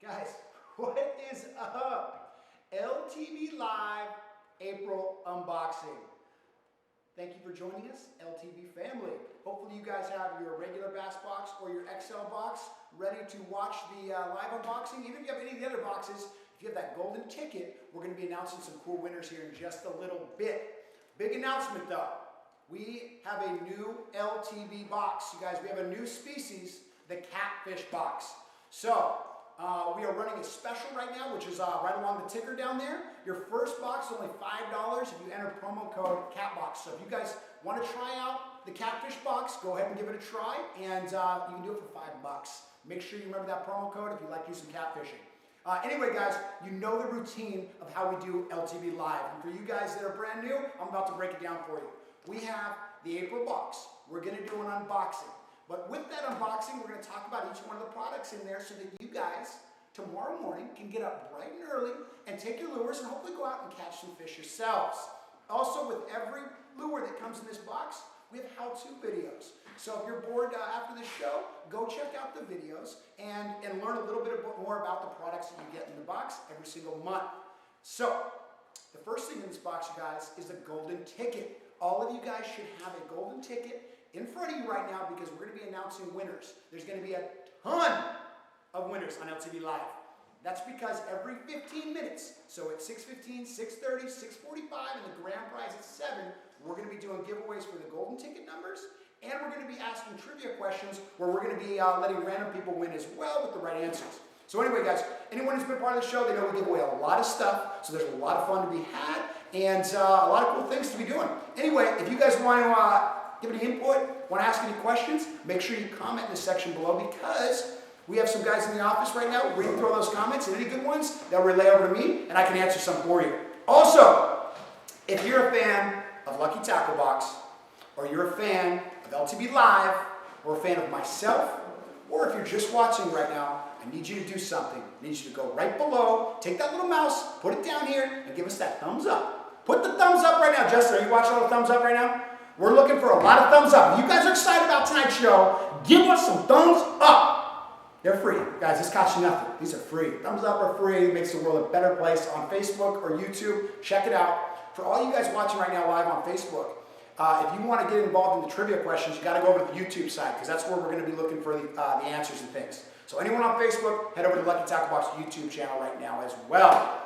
Guys, what is up? LTB Live April unboxing. Thank you for joining us, LTB family. Hopefully you guys have your regular bass box or your XL box ready to watch the live unboxing. Even if you have any of the other boxes, if you have that golden ticket, we're going to be announcing some cool winners here in just a little bit. Big announcement though. We have a new LTB box. You guys, we have a new species, the catfish box. So, we are running a special right now, which is right along the ticker down there. Your first box is only $5 if you enter promo code CATBOX. So if you guys want to try out the catfish box, go ahead and give it a try, and you can do it for $5. Make sure you remember that promo code if you like using catfishing. Anyway, guys, you know the routine of how we do LTB Live. And for you guys that are brand new, I'm about to break it down for you. We have the April box. We're going to do an unboxing. But with that unboxing, we're going to talk about each one of the products in there so that you guys, tomorrow morning, can get up bright and early and take your lures and hopefully go out and catch some fish yourselves. Also, with every lure that comes in this box, we have how-to videos. So if you're bored after this show, go check out the videos and learn a little bit more about the products that you get in the box every single month. So, the first thing in this box, you guys, is a golden ticket. All of you guys should have a golden ticket in front of you right now because we're going to be announcing winners. There's going to be a ton of winners on LTB Live. That's because every 15 minutes, so at 6:15, 6:30, 6:45, and the grand prize at 7, we're going to be doing giveaways for the golden ticket numbers, and we're going to be asking trivia questions where we're going to be letting random people win as well with the right answers. So anyway, guys, anyone who's been part of the show, they know we give away a lot of stuff, so there's a lot of fun to be had, and a lot of cool things to be doing. Anyway, if you guys want to give any input, want to ask any questions, make sure you comment in the section below because we have some guys in the office right now reading through all those comments, and any good ones, they'll relay over to me, and I can answer some for you. Also, if you're a fan of Lucky Tackle Box, or you're a fan of LTB Live, or a fan of myself, or if you're just watching right now, I need you to do something. I need you to go right below, take that little mouse, put it down here, and give us that thumbs up. Put the thumbs up right now. Justin, are you watching all the thumbs up right now? We're looking for a lot of thumbs up. If you guys are excited about tonight's show, give us some thumbs up. They're free. Guys, this costs you nothing. These are free. Thumbs up are free. It makes the world a better place on Facebook or YouTube. Check it out. For all you guys watching right now live on Facebook, if you want to get involved in the trivia questions, you got to go over to the YouTube side because that's where we're going to be looking for the answers and things. So anyone on Facebook, head over to Lucky Tackle Box YouTube channel right now as well.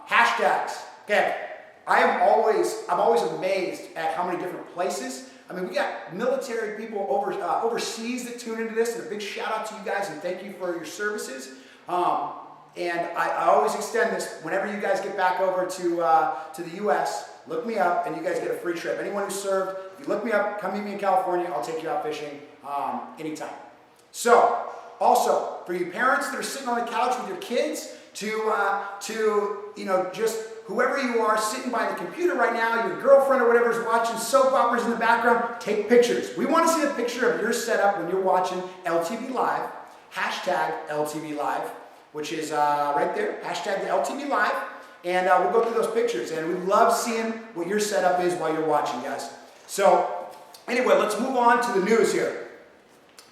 Hashtags. Okay. I'm always amazed at how many different places. I mean, we got military people overseas that tune into this, and a big shout out to you guys and thank you for your services. And I always extend this whenever you guys get back over to the U.S. Look me up, and you guys get a free trip. Anyone who served, if you look me up, come meet me in California. I'll take you out fishing anytime. So, also for you parents that are sitting on the couch with your kids, just whoever you are sitting by the computer right now, your girlfriend or whatever is watching soap operas in the background, take pictures. We want to see a picture of your setup when you're watching LTB Live, hashtag LTB Live, which is right there, hashtag the LTB Live, and we'll go through those pictures, and we love seeing what your setup is while you're watching, guys. So, anyway, let's move on to the news here.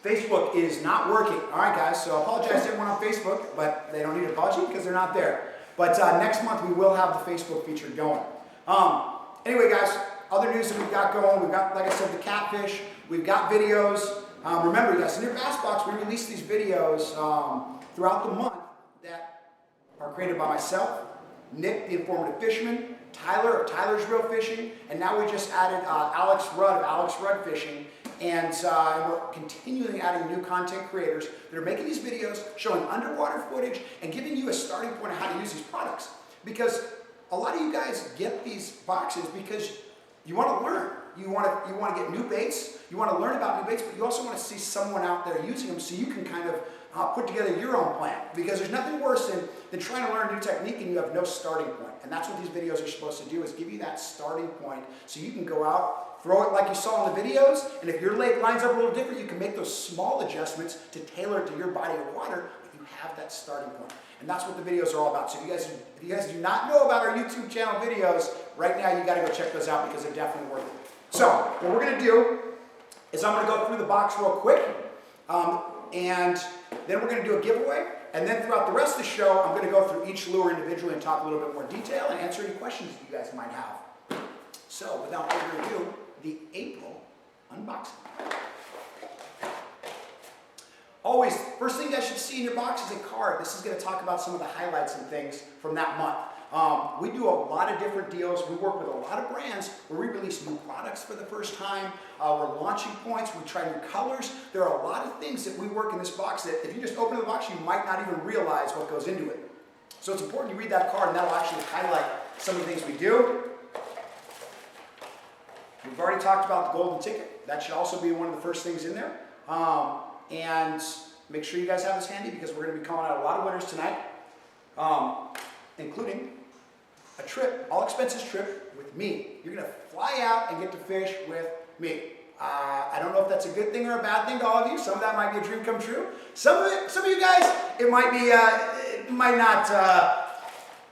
Facebook is not working. All right, guys, so I apologize to everyone on Facebook, but they don't need an apology because they're not there. But next month, we will have the Facebook feature going. Anyway, guys, other news that we've got going, we've got, like I said, the catfish. We've got videos. Remember, guys, in your bass box, we release these videos throughout the month that are created by myself, Nick, the Informative Fisherman, Tyler of Tyler's Real Fishing, and now we just added Alex Rudd of Alex Rudd Fishing. And we're continually adding new content creators that are making these videos, showing underwater footage, and giving you a starting point of how to use these products. Because a lot of you guys get these boxes because you want to learn. You want to get new baits. You want to learn about new baits, but you also want to see someone out there using them so you can kind of put together your own plan. Because there's nothing worse than trying to learn a new technique and you have no starting point. And that's what these videos are supposed to do, is give you that starting point so you can go out, throw it like you saw in the videos, and if your lake lines up a little different, you can make those small adjustments to tailor it to your body of water, but you have that starting point. And that's what the videos are all about. So if you guys do not know about our YouTube channel videos, right now you got to go check those out because they're definitely worth it. So what we're going to do is I'm going to go through the box real quick, and Then we're going to do a giveaway. And then throughout the rest of the show, I'm going to go through each lure individually and talk a little bit more detail and answer any questions you guys might have. So without further ado, the April unboxing. Always, first thing you guys should see in your box is a card. This is going to talk about some of the highlights and things from that month. We do a lot of different deals. We work with a lot of brands where we release new products for the first time. We're launching points. We try new colors. There are a lot of things that we work in this box that if you just open the box, you might not even realize what goes into it. So it's important you read that card, and that'll actually highlight some of the things we do. We've already talked about the golden ticket. That should also be one of the first things in there. And make sure you guys have this handy because we're going to be calling out a lot of winners tonight, including a trip, all expenses trip with me. You're going to fly out and get to fish with me. I don't know if that's a good thing or a bad thing to all of you. Some of that might be a dream come true. Some of you guys, it might be, it might not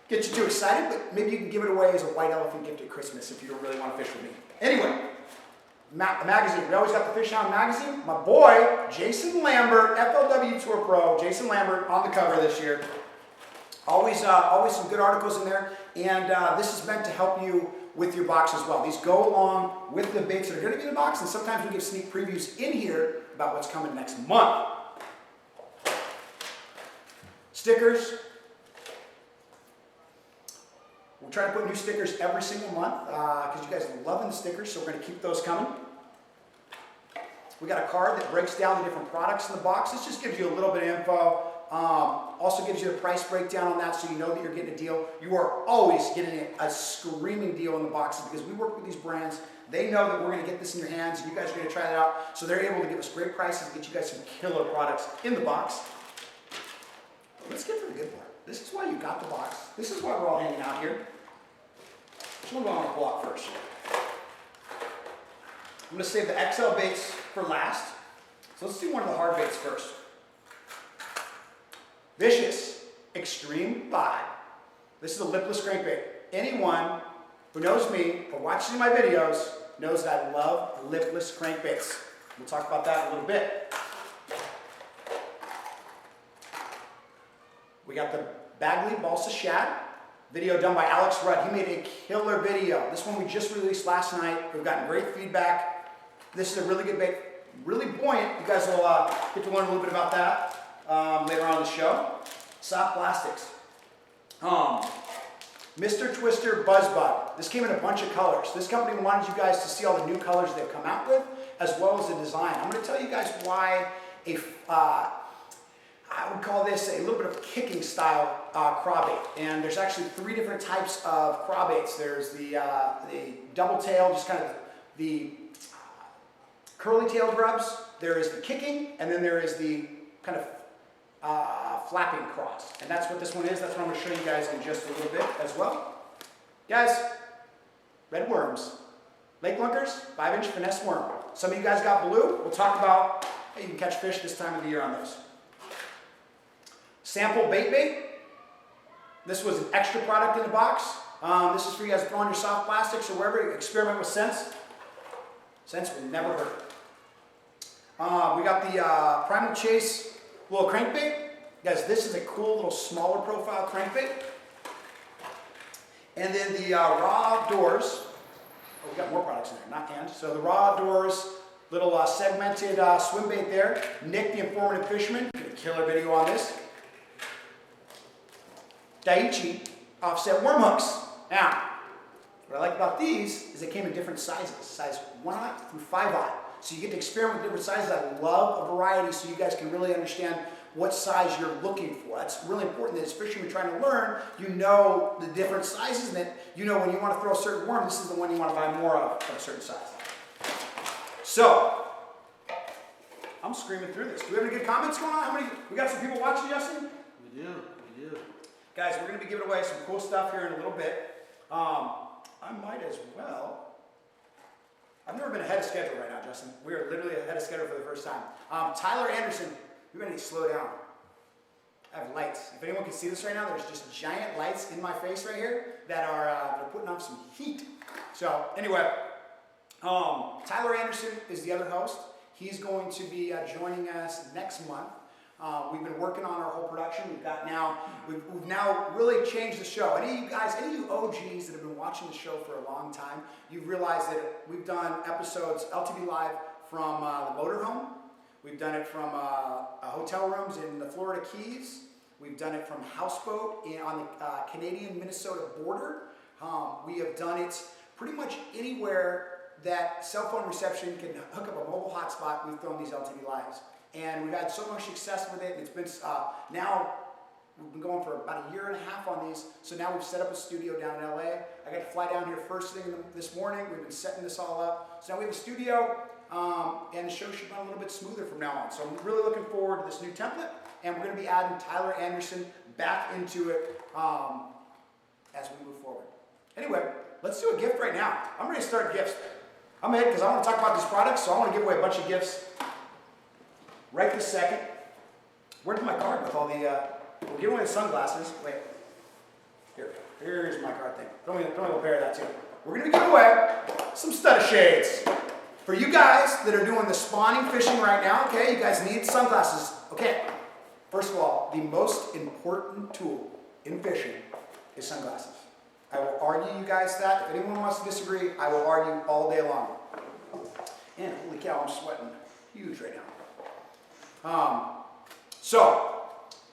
get you too excited, but maybe you can give it away as a white elephant gift at Christmas if you don't really want to fish with me. Anyway. Magazine. We always got the Fishhound Magazine. My boy, Jason Lambert, FLW Tour Pro, Jason Lambert on the cover this year. Always some good articles in there. And this is meant to help you with your box as well. These go along with the baits that are going to be in the box, and sometimes we give sneak previews in here about what's coming next month. Stickers. We're trying to put new stickers every single month because you guys are loving the stickers, so we're going to keep those coming. We got a card that breaks down the different products in the box. This just gives you a little bit of info. Also gives you a price breakdown on that so you know that you're getting a deal. You are always getting a screaming deal in the boxes because we work with these brands. They know that we're going to get this in your hands and you guys are going to try that out. So they're able to give us great prices and get you guys some killer products in the box. But let's get to the good part. This is why you got the box. This is why we're all hanging out here. Which one do I want to pull out first? I'm going to save the XL baits for last. So let's do one of the hard baits first. Vicious Extreme 5. This is a lipless crankbait. Anyone who knows me or watches my videos knows that I love lipless crankbaits. We'll talk about that in a little bit. We got the Bagley Balsa Shad. Video done by Alex Rudd. He made a killer video. This one we just released last night. We've gotten great feedback. This is a really good bait, really buoyant. You guys will get to learn a little bit about that later on in the show. Soft plastics. Mr. Twister Buzz Bug. This came in a bunch of colors. This company wanted you guys to see all the new colors they've come out with, as well as the design. I'm going to tell you guys why I would call this a little bit of kicking style crawbait. And there's actually 3 different types of crawbaits. There's the double tail, just kind of the curly tail grubs. There is the kicking, and then there is the kind of flapping cross. And that's what this one is. That's what I'm going to show you guys in just a little bit as well. Guys, red worms. Lake Lunkers, 5-inch finesse worm. Some of you guys got blue. We'll talk about how you can catch fish this time of the year on those. Sample bait. This was an extra product in the box. This is for you guys to throw on your soft plastics or wherever you experiment with scents. Scents will never hurt. We got the Primal Chase little crankbait. Guys, this is a cool little smaller profile crankbait. And then the Raw Doors. Oh, we got more products in there, not and. So the Raw Doors, little segmented swim bait there. Nick, the Informative Fisherman, did a killer video on this. Daiwa offset worm hooks. Now, what I like about these is they came in different sizes, size 1/0 through 5/0. So you get to experiment with different sizes. I love a variety so you guys can really understand what size you're looking for. That's really important that as fishermen trying to learn, you know the different sizes and that you know when you want to throw a certain worm, this is the one you want to buy more of a certain size. So, I'm screaming through this. Do we have any good comments going on? How many? We got some people watching, Justin? We do. Guys, we're going to be giving away some cool stuff here in a little bit. I might as well. I've never been ahead of schedule right now, Justin. We are literally ahead of schedule for the first time. Tyler Anderson, you're going to need to slow down. I have lights. If anyone can see this right now, there's just giant lights in my face right here that are they're putting off some heat. So anyway, Tyler Anderson is the other host. He's going to be joining us next month. We've been working on our whole production. We've now really changed the show. Any of you guys, any of you OGs that have been watching the show for a long time, you've realized that we've done episodes LTB Live from the motorhome. We've done it from hotel rooms in the Florida Keys. We've done it from houseboat on the Canadian-Minnesota border. We have done it pretty much anywhere that cell phone reception can hook up a mobile hotspot. We've thrown these LTB Lives. And we've had so much success with it. It's been, now we've been going for about a year and a half on these. So now we've set up a studio down in LA. I got to fly down here first thing this morning. We've been setting this all up. So now we have a studio, and the show should run a little bit smoother from now on. So I'm really looking forward to this new template. And we're going to be adding Tyler Anderson back into it as we move forward. Anyway, let's do a gift right now. I'm ready to start gifts. I'm in because I want to talk about these products, so I want to give away a bunch of gifts right this second. Where's my card with all the, we're giving away the sunglasses. Wait, here's my card thing. Throw me a pair of that too. We're going to be giving away some study shades. For you guys that are doing the spawning fishing right now, okay, you guys need sunglasses. Okay, first of all, the most important tool in fishing is sunglasses. I will argue you guys that. If anyone wants to disagree, I will argue all day long. And holy cow, I'm sweating huge right now. So,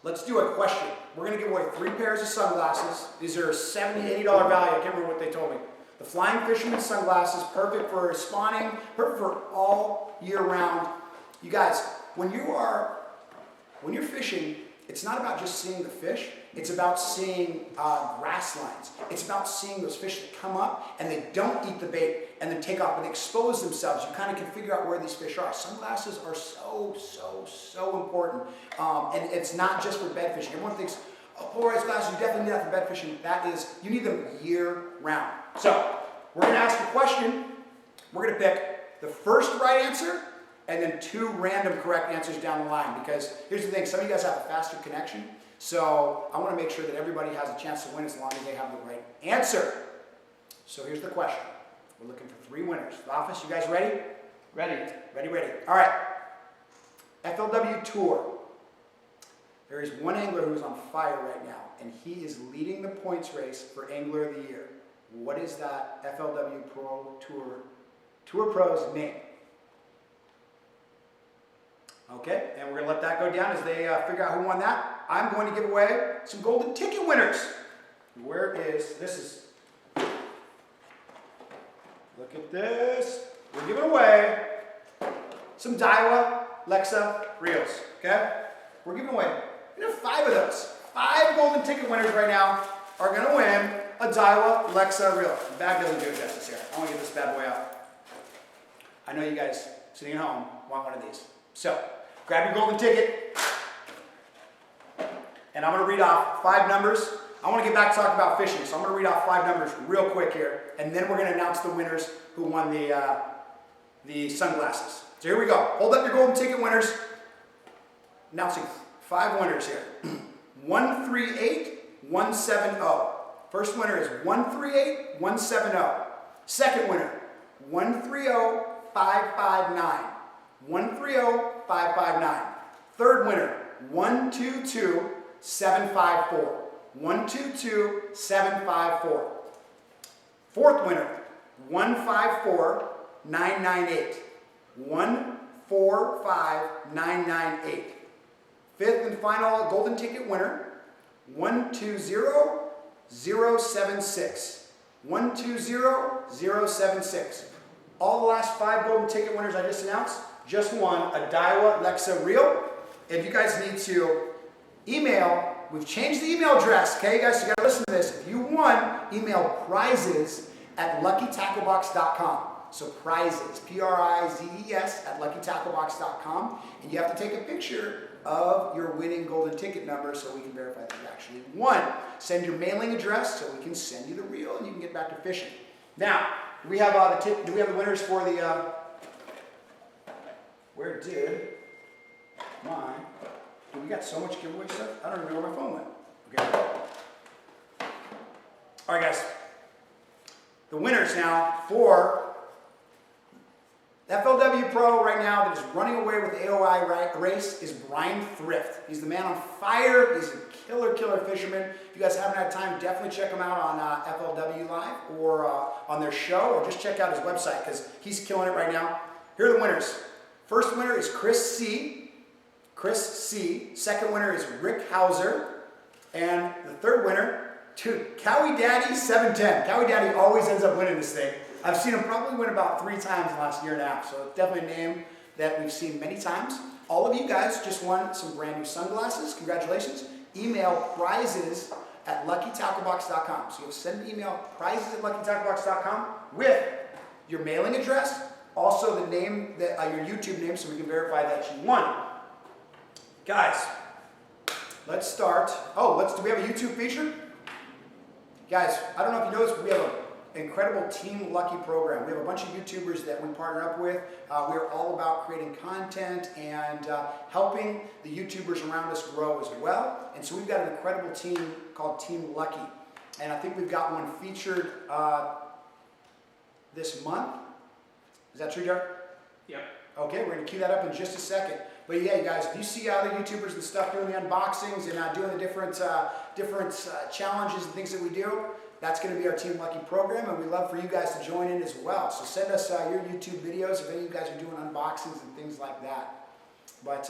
let's do a question. We're going to give away 3 pairs of sunglasses. These are $70, $80 value. I can't remember what they told me. The Flying Fisherman sunglasses, perfect for spawning, perfect for all year round. You guys, when you're fishing, it's not about just seeing the fish. It's about seeing grass lines. It's about seeing those fish that come up and they don't eat the bait and then take off and expose themselves. You kind of can figure out where these fish are. Sunglasses are so important. And it's not just for bed fishing. Everyone thinks, oh, polarized glasses, you definitely need that for bed fishing. That is, you need them year round. So, we're going to ask a question. We're going to pick the first right answer and then 2 random correct answers down the line. Because here's the thing, some of you guys have a faster connection. So I want to make sure that everybody has a chance to win as long as they have the right answer. So here's the question. We're looking for 3 winners. The office, you guys ready? Ready. Ready. All right. FLW Tour. There is one angler who's on fire right now, and he is leading the points race for Angler of the Year. What is that FLW Pro Tour Pro's name? Okay, and we're going to let that go down as they figure out who won that. I'm going to give away some golden ticket winners. This is, look at this. We're giving away some Daiwa Lexa reels, okay? We're giving away 5 of those. 5 golden ticket winners right now are going to win a Daiwa Lexa reel. The bag doesn't do it justice here. I want to get this bad boy out. I know you guys sitting at home want one of these. So, grab your golden ticket. And I'm going to read off 5 numbers. I want to get back to talking about fishing, so I'm going to read off 5 numbers real quick here, and then we're going to announce the winners who won the sunglasses. So here we go. Hold up your golden ticket winners. Announcing 5 winners here. 138170. First winner is 138170. Second winner, 130559. 130559. Third winner, 122754. 122754. Fourth winner, 154998. 145998. Fifth and final golden ticket winner, 120076. 120076. All the last 5 golden ticket winners I just announced just won a Daiwa Lexa reel. If you guys need to email, we've changed the email address, okay, you guys, you got to listen to this. If you won, email prizes@luckytacklebox.com. So prizes, P-R-I-Z-E-S @luckytacklebox.com, and you have to take a picture of your winning golden ticket number so we can verify that you actually won. Send your mailing address so we can send you the reel and you can get back to fishing. Now, do we have the winners for the? Where did my? We got so much giveaway stuff. I don't even know where my phone went. Okay. All right, guys. The winners now for FLW Pro right now that is running away with the AOI race is Bryan Thrift. He's the man on fire. He's a killer fisherman. If you guys haven't had time, definitely check him out on FLW Live or on their show, or just check out his website because he's killing it right now. Here are the winners. First winner is Chris C. Second winner is Rick Hauser. And the third winner, Kawidaddy 710. Kawidaddy always ends up winning this thing. I've seen him probably win about 3 times in the last year and a half, so it's definitely a name that we've seen many times. All of you guys just won some brand new sunglasses. Congratulations. Email prizes@luckytacklebox.com. So you'll send an email, prizes@luckytacklebox.com, with your mailing address, also the name, your YouTube name, so we can verify that you won. Guys, let's start. Do we have a YouTube feature? Guys, I don't know if you know this, but we have an incredible Team Lucky program. We have a bunch of YouTubers that we partner up with. We are all about creating content and helping the YouTubers around us grow as well. And so we've got an incredible team called Team Lucky. And I think we've got one featured this month. Is that true, Jared? Yep. Okay, we're going to cue that up in just a second. But yeah, you guys, if you see other YouTubers and stuff doing the unboxings and doing the different challenges and things that we do, that's going to be our Team Lucky program, and we'd love for you guys to join in as well. So send us your YouTube videos if any of you guys are doing unboxings and things like that. But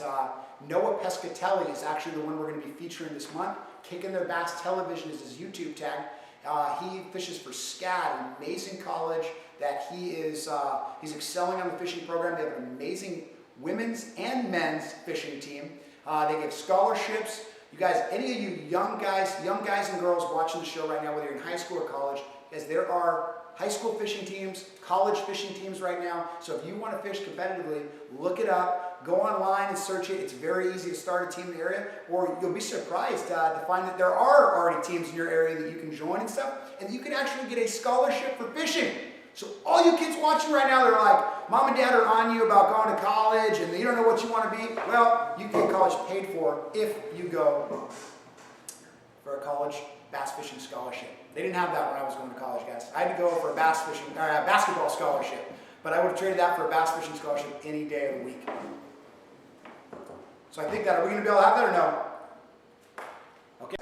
Noah Pescatelli is actually the one we're going to be featuring this month. Kicking Their Bass Television is his YouTube tag. He fishes for SCAD, an amazing college that he's excelling on the fishing program. They have an amazing women's and men's fishing team. They give scholarships. You guys, any of you young guys and girls watching the show right now, whether you're in high school or college, as there are high school fishing teams, college fishing teams right now. So if you want to fish competitively, look it up. Go online and search it. It's very easy to start a team in the area, or you'll be surprised to find that there are already teams in your area that you can join and stuff, and you can actually get a scholarship for fishing. So all you kids watching right now, they're like, Mom and Dad are on you about going to college and you don't know what you want to be. Well, you can get college paid for if you go for a college bass fishing scholarship. They didn't have that when I was going to college, guys. I had to go for a basketball scholarship, but I would have traded that for a bass fishing scholarship any day of the week. So I think that, are we going to be able to have that or no? Okay.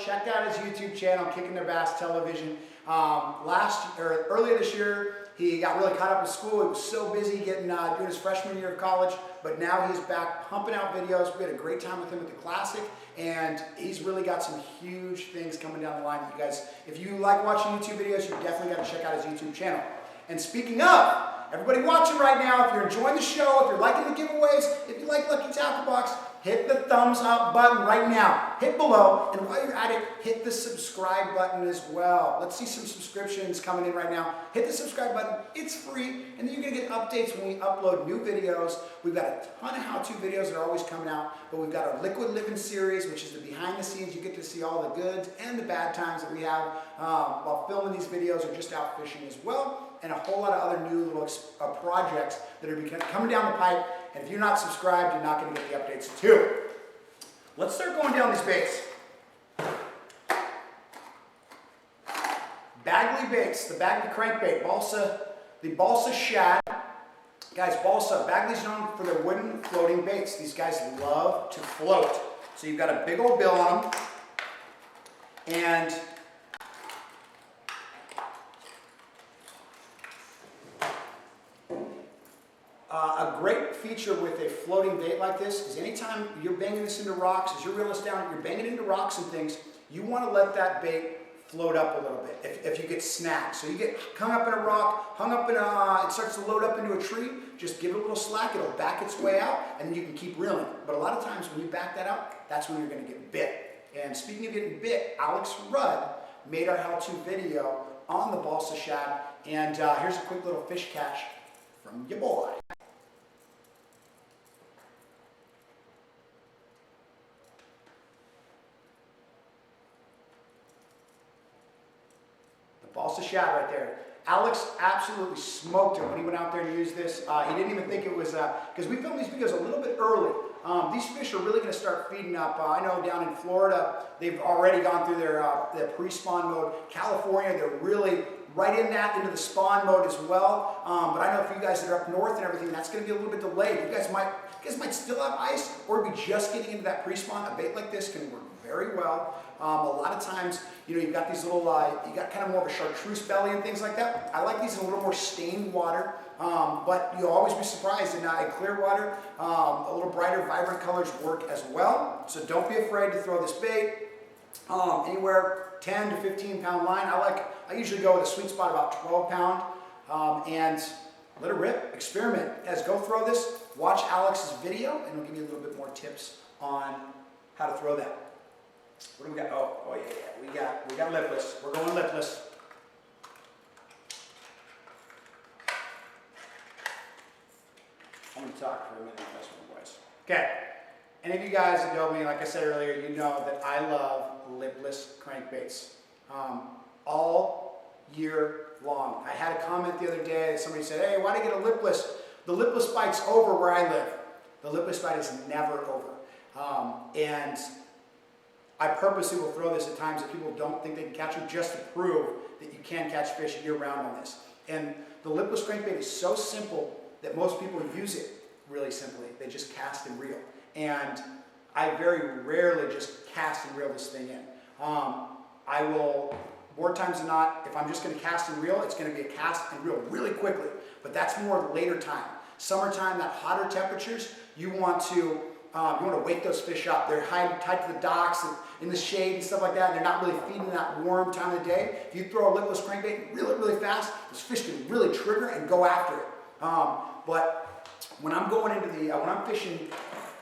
Check out his YouTube channel, Kicking Their Bass Television. Earlier this year, he got really caught up with school. He was so busy doing his freshman year of college, but now he's back pumping out videos. We had a great time with him at the Classic, and he's really got some huge things coming down the line. You guys, if you like watching YouTube videos, you definitely got to check out his YouTube channel. And speaking of, everybody watching right now, if you're enjoying the show, if you're liking the giveaways, if you like Lucky Tackle Box, hit the thumbs up button right now. Hit below, and while you're at it, hit the subscribe button as well. Let's see some subscriptions coming in right now. Hit the subscribe button. It's free, and then you're going to get updates when we upload new videos. We've got a ton of how-to videos that are always coming out, but we've got our Liquid Living series, which is the behind the scenes. You get to see all the good and the bad times that we have while filming these videos or just out fishing as well, and a whole lot of other new little projects that are coming down the pipe. And if you're not subscribed, you're not going to get the updates too. Let's start going down these baits. Bagley baits, the Bagley crankbait, the balsa shad. Guys, Bagley's known for their wooden floating baits. These guys love to float. So you've got a big old bill on them. And a great feature with a floating bait like this is anytime you're banging this into rocks, as you reel this down, you're banging into rocks and things, you want to let that bait float up a little bit if you get snagged. So you get hung up in a rock, it starts to load up into a tree, just give it a little slack, it'll back its way out, and then you can keep reeling. But a lot of times when you back that out, that's when you're gonna get bit. And speaking of getting bit, Alex Rudd made our how-to video on the balsa shad, and here's a quick little fish catch from your boy. Balsa shad right there. Alex absolutely smoked it when he went out there to use this. He didn't even think it was, because we filmed these videos a little bit early. These fish are really going to start feeding up. I know down in Florida, they've already gone through their pre-spawn mode. California, they're really right into the spawn mode as well. But I know for you guys that are up north and everything, that's going to be a little bit delayed. You guys might still have ice or be just getting into that pre-spawn. A bait like this can work very well. A lot of times, you've got these little, you got kind of more of a chartreuse belly and things like that. I like these in a little more stained water, but you'll always be surprised in clear water. A little brighter, vibrant colors work as well. So don't be afraid to throw this bait. Anywhere 10 to 15 pound line. I usually go with a sweet spot about 12 pound, and let it rip, experiment. Guys, go throw this, watch Alex's video, and he'll give you a little bit more tips on how to throw that. What do we got? Oh yeah, we got lipless. We're going lipless. I'm going to talk for a minute on this one, boys. Okay. Any of you guys that know me, like I said earlier, you know that I love lipless crankbaits all year long. I had a comment the other day. Somebody said, "Hey, why do you get a lipless? The lipless bite's over where I live." The lipless bite is never over, and I purposely will throw this at times that people don't think they can catch them, just to prove that you can catch fish year-round on this. And the lipless crankbait is so simple that most people use it really simply. They just cast and reel. And I very rarely just cast and reel this thing in. I will, more times than not, if I'm just going to cast and reel, it's going to be a cast and reel really quickly. But that's more later time. Summertime, that hotter temperatures, you want to wake those fish up. They're tied to the docks and in the shade and stuff like that, and they're not really feeding that warm time of the day. If you throw a lipless crankbait really fast, those fish can really trigger and go after it. But when I'm going into when I'm fishing,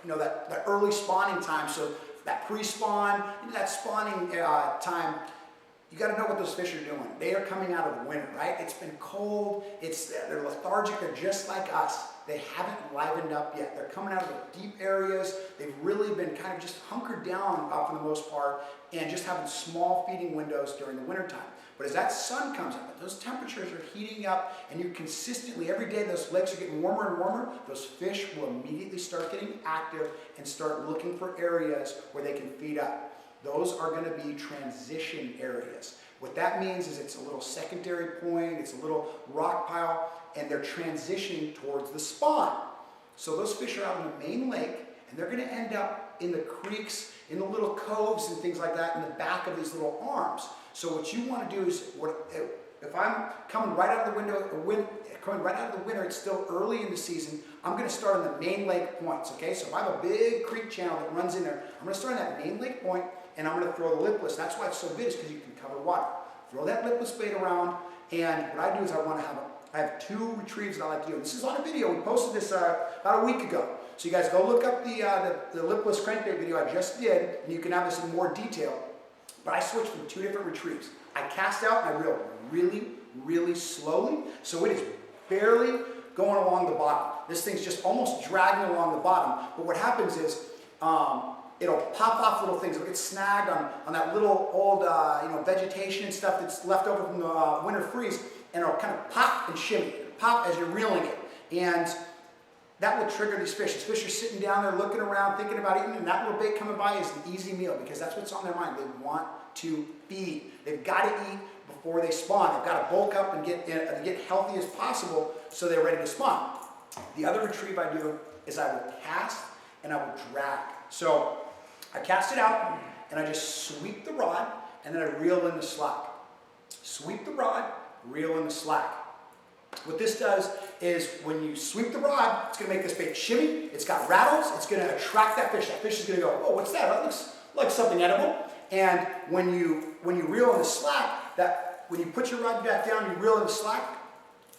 that early spawning time, so that pre-spawn, that spawning time, you got to know what those fish are doing. They are coming out of winter, right? It's been cold. They're lethargic. They're just like us. They haven't livened up yet. They're coming out of the deep areas. They've really been kind of just hunkered down for the most part and just having small feeding windows during the wintertime. But as that sun comes up, those temperatures are heating up, and you consistently, every day those lakes are getting warmer and warmer, those fish will immediately start getting active and start looking for areas where they can feed up. Those are going to be transition areas. What that means is it's a little secondary point, it's a little rock pile, and they're transitioning towards the spawn. So those fish are out in the main lake, and they're going to end up in the creeks, in the little coves and things like that in the back of these little arms. So what you want to do is, if I'm coming right out of the winter, it's still early in the season, I'm going to start on the main lake points, okay? So if I have a big creek channel that runs in there, I'm going to start on that main lake point, and I'm going to throw the lipless. That's why it's so good, is because you can cover water. Throw that lipless bait around, and what I do is I have two retrieves that I like to do. This is on a video. We posted this about a week ago. So you guys go look up the lipless crankbait video I just did, and you can have this in more detail. But I switched from two different retrieves. I cast out and I reel really slowly, so it is barely going along the bottom. This thing's just almost dragging along the bottom. But what happens is it'll pop off little things. It'll get snagged on that little old vegetation and stuff that's left over from the winter freeze, and it'll kind of pop and shimmy. It'll pop as you're reeling it. And that will trigger these fish. These fish are sitting down there looking around, thinking about eating, and that little bait coming by is an easy meal because that's what's on their mind. They want to feed. They've got to eat before they spawn. They've got to bulk up and get healthy as possible so they're ready to spawn. The other retrieve I do is I will cast and I will drag. So I cast it out and I just sweep the rod and then I reel in the slack. Sweep the rod, reel in the slack. What this does is when you sweep the rod, it's going to make this bait shimmy. It's got rattles. It's going to attract that fish. That fish is going to go, "Oh, what's that? That looks like something edible." And when you reel in the slack, when you put your rod back down, you reel in the slack,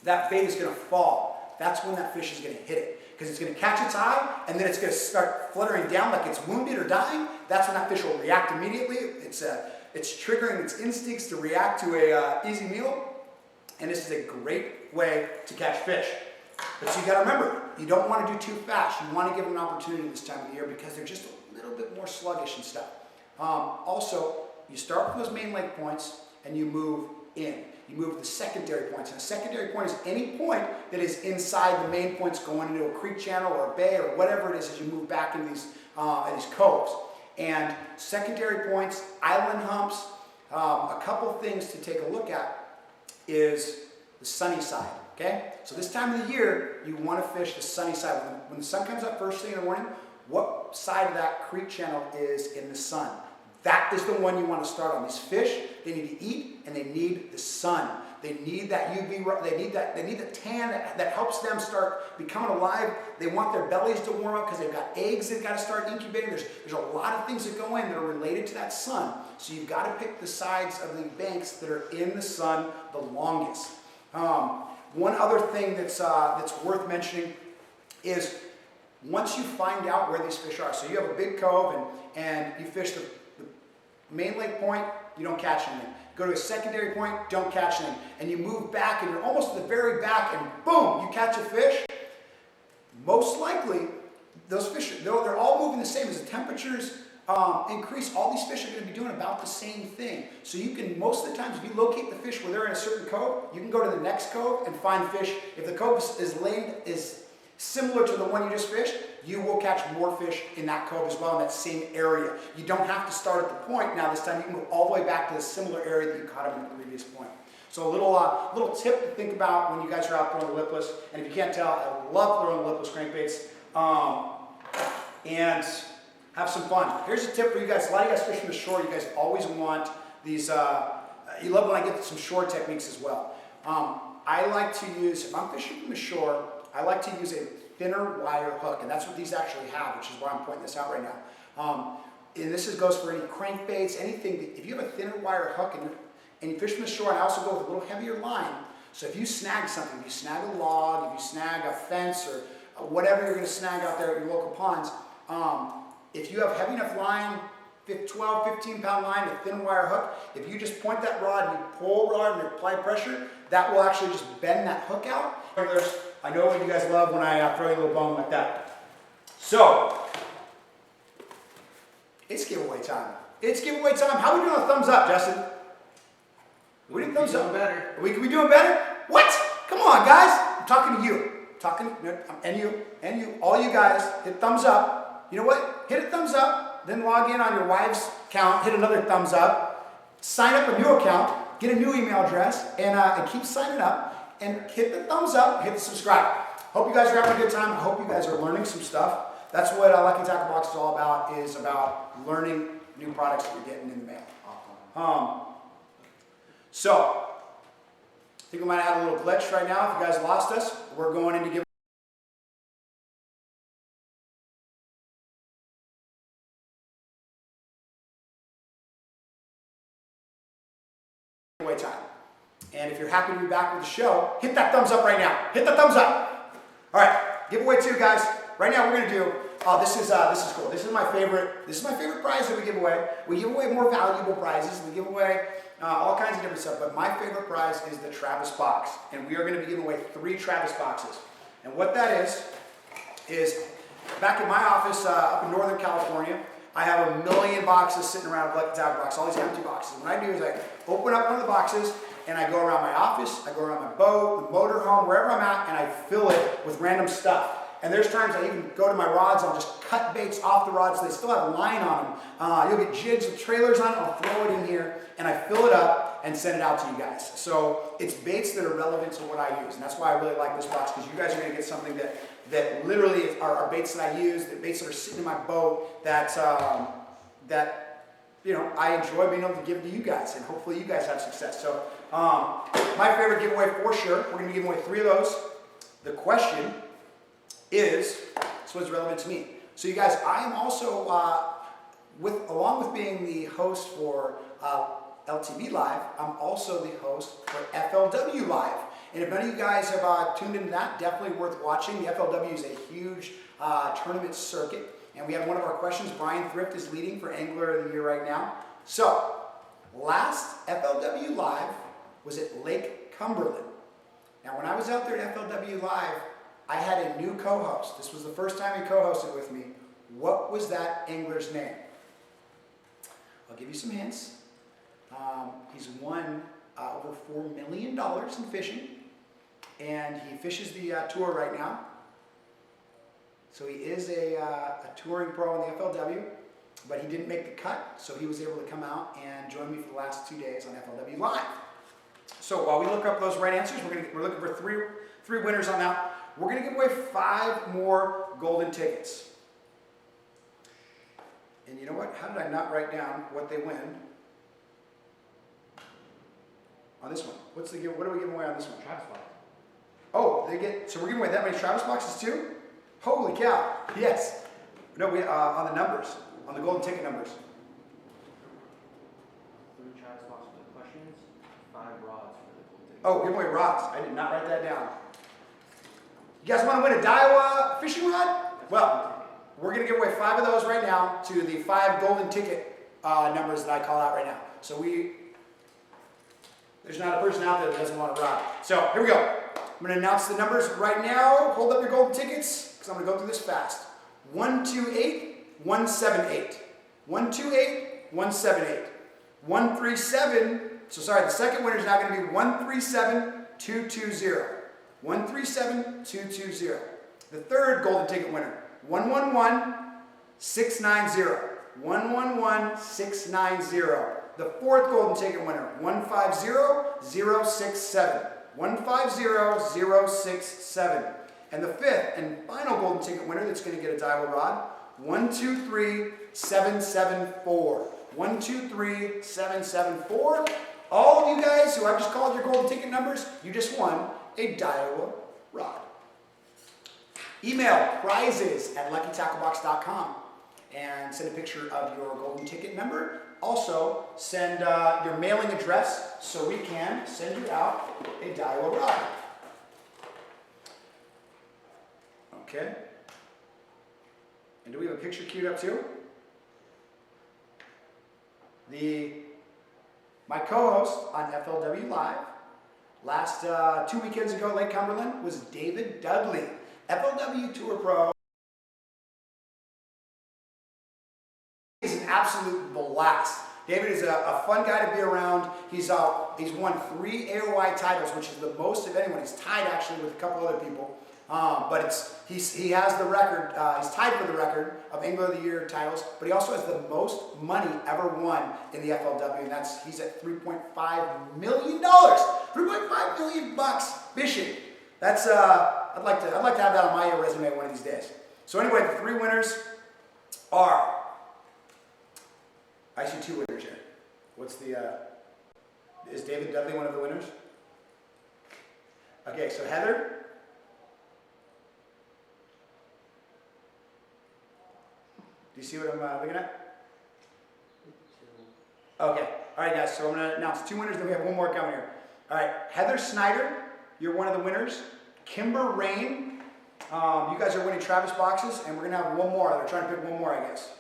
that bait is going to fall. That's when that fish is going to hit it. Because it's going to catch its eye, and then it's going to start fluttering down like it's wounded or dying. That's when that fish will react immediately. It's triggering its instincts to react to a easy meal. And this is a great way to catch fish. But so you got to remember, you don't want to do too fast. You want to give them an opportunity this time of the year because they're just a little bit more sluggish and stuff. Also, you start from those main lake points and you move in. You move the secondary points. And a secondary point is any point that is inside the main points going into a creek channel or a bay or whatever it is as you move back into these coves. And secondary points, island humps, a couple things to take a look at is the sunny side. Okay? So this time of the year, you want to fish the sunny side. When the sun comes up first thing in the morning, what side of that creek channel is in the sun? That is the one you want to start on. These fish, they need to eat and they need the sun. They need that UV, they need the tan that helps them start becoming alive. They want their bellies to warm up because they've got eggs they've got to start incubating. There's a lot of things that go in that are related to that sun. So you've got to pick the sides of the banks that are in the sun the longest. One other thing that's worth mentioning is once you find out where these fish are, so you have a big cove and you fish the main lake point, you don't catch anything. Go to a secondary point, don't catch anything. And you move back and you're almost to the very back and boom, you catch a fish. Most likely, those fish, they're all moving the same. As the temperatures increase, all these fish are going to be doing about the same thing. So you can, most of the times, if you locate the fish where they're in a certain cove, you can go to the next cove and find fish. If the cove is similar to the one you just fished, you will catch more fish in that cove as well in that same area. You don't have to start at the point. Now this time you can go all the way back to the similar area that you caught them in the previous point. So a little tip to think about when you guys are out throwing the lipless. And if you can't tell, I love throwing the lipless crankbaits. And have some fun. Here's a tip for you guys. A lot of you guys fish from the shore. You guys always want these, you love when I get some shore techniques as well. I like to use, if I'm fishing from the shore, I like to use a thinner wire hook, and that's what these actually have, which is why I'm pointing this out right now. And this goes for any crankbaits, anything. If you have a thinner wire hook and you fish from the shore, and I also go with a little heavier line. So if you snag something, if you snag a log, if you snag a fence or whatever you're going to snag out there at your local ponds, if you have heavy enough line, 12, 15-pound line, a thin wire hook, if you just point that rod and you pull rod and apply pressure, that will actually just bend that hook out. I know what you guys love when I throw you a little bone like that. So, it's giveaway time. It's giveaway time. How are we doing on thumbs up, Justin? We doing thumbs up? Better. We doing better? What? Come on, guys. I'm talking to you. And you, all you guys, hit thumbs up. You know what? Hit a thumbs up, then log in on your wife's account, hit another thumbs up, sign up a new account, get a new email address, and keep signing up, and hit the thumbs up, hit the subscribe. Hope you guys are having a good time. I hope you guys are learning some stuff. That's what Lucky Tackle Box is all about, is about learning new products that you're getting in the mail. So, I think we might have a little glitch right now. If you guys lost us, we're going into giveaway time. And if you're happy to be back with the show, hit that thumbs up right now. Hit the thumbs up. All right, giveaway 2, guys. Right now we're going to do. This is cool. This is my favorite. This is my favorite prize that we give away. We give away more valuable prizes. We give away all kinds of different stuff. But my favorite prize is the Travis box, and we are going to be giving away 3 Travis boxes. And what that is back in my office up in Northern California, I have a million boxes sitting around a Lucky Tackle Box. All these empty boxes. What I do is I open up one of the boxes. And I go around my office, I go around my boat, the motor home, wherever I'm at, and I fill it with random stuff. And there's times I even go to my rods, I'll just cut baits off the rods so they still have a line on them. You'll get jigs with trailers on it, I'll throw it in here, and I fill it up and send it out to you guys. So it's baits that are relevant to what I use, and that's why I really like this box, because you guys are going to get something that literally are baits that I use, that baits that are sitting in my boat, that you know, I enjoy being able to give to you guys, and hopefully you guys have success. So my favorite giveaway for sure, we're going to be giving away 3 of those. The question is, what's relevant to me. So you guys, I am also along with being the host for LTB Live, I'm also the host for FLW Live. And if none of you guys have tuned into that, definitely worth watching. The FLW is a huge tournament circuit. And we have one of our questions. Bryan Thrift is leading for Angler of the Year right now. So, last FLW Live was at Lake Cumberland. Now, when I was out there at FLW Live, I had a new co-host. This was the first time he co-hosted with me. What was that angler's name? I'll give you some hints. He's won over $4 million in fishing, and he fishes the tour right now. So he is a touring pro in the FLW, but he didn't make the cut, so he was able to come out and join me for the last 2 days on FLW Live. So while we look up those right answers, we're looking for three winners on that. We're going to give away 5 more golden tickets. And you know what? How did I not write down what they win on this one? What are we giving away on this one? Travis box. Oh, so we're giving away that many Travis boxes too? Holy cow! Yes. No, we on the numbers, on the golden ticket numbers. 3 Travis boxes with questions, 5 rods for the golden ticket. Oh, give away rods. I did not write that down. You guys want to win a Daiwa fishing rod? Well, we're going to give away 5 of those right now to the 5 golden ticket numbers that I call out right now. So there's not a person out there that doesn't want a rod. So here we go. I'm going to announce the numbers right now. Hold up your golden tickets because I'm going to go through this fast. 128, 178. 128, 178. 137. So sorry, the second winner is now going to be 137-220. 137-220. The third golden ticket winner, 111-690. 111-690. The fourth golden ticket winner, 150-067. 150-067. And the fifth and final golden ticket winner that's going to get a Daiwa rod, 123-774. 123-774. All of you guys who I've just called your golden ticket numbers, you just won a Daiwa rod. Email prizes@luckytacklebox.com and send a picture of your golden ticket number. Also, send your mailing address so we can send you out a Daiwa rod. Okay. And do we have a picture queued up too? My co-host on FLW Live last 2 weekends ago, Lake Cumberland, was David Dudley, FLW Tour Pro. He's an absolute blast. David is a fun guy to be around. He's won 3 AOI titles, which is the most of anyone. He's tied actually with a couple other people. But he has the record, he's tied for the record of Angler of the Year titles, but he also has the most money ever won in the FLW, and he's at $3.5 million. $3.5 million bucks fishing. That's I'd like to have that on my resume one of these days. So anyway, the 3 winners are, I see 2 winners here. What's is David Dudley one of the winners? Okay, so Heather. Do you see what I'm looking at? Okay. All right, guys. So I'm going to announce 2 winners. Then we have 1 more coming here. All right. Heather Snyder, you're one of the winners. Kimber Rain, you guys are winning Travis boxes, and we're going to have 1 more. They're trying to pick 1 more, I guess.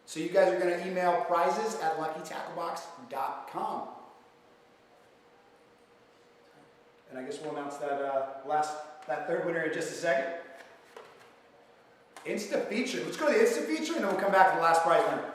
So you guys are going to email prizes@luckytacklebox.com. And I guess we'll announce that that 3rd winner in just a second. Insta feature. Let's go to the Insta feature and then we'll come back to the last prize winner.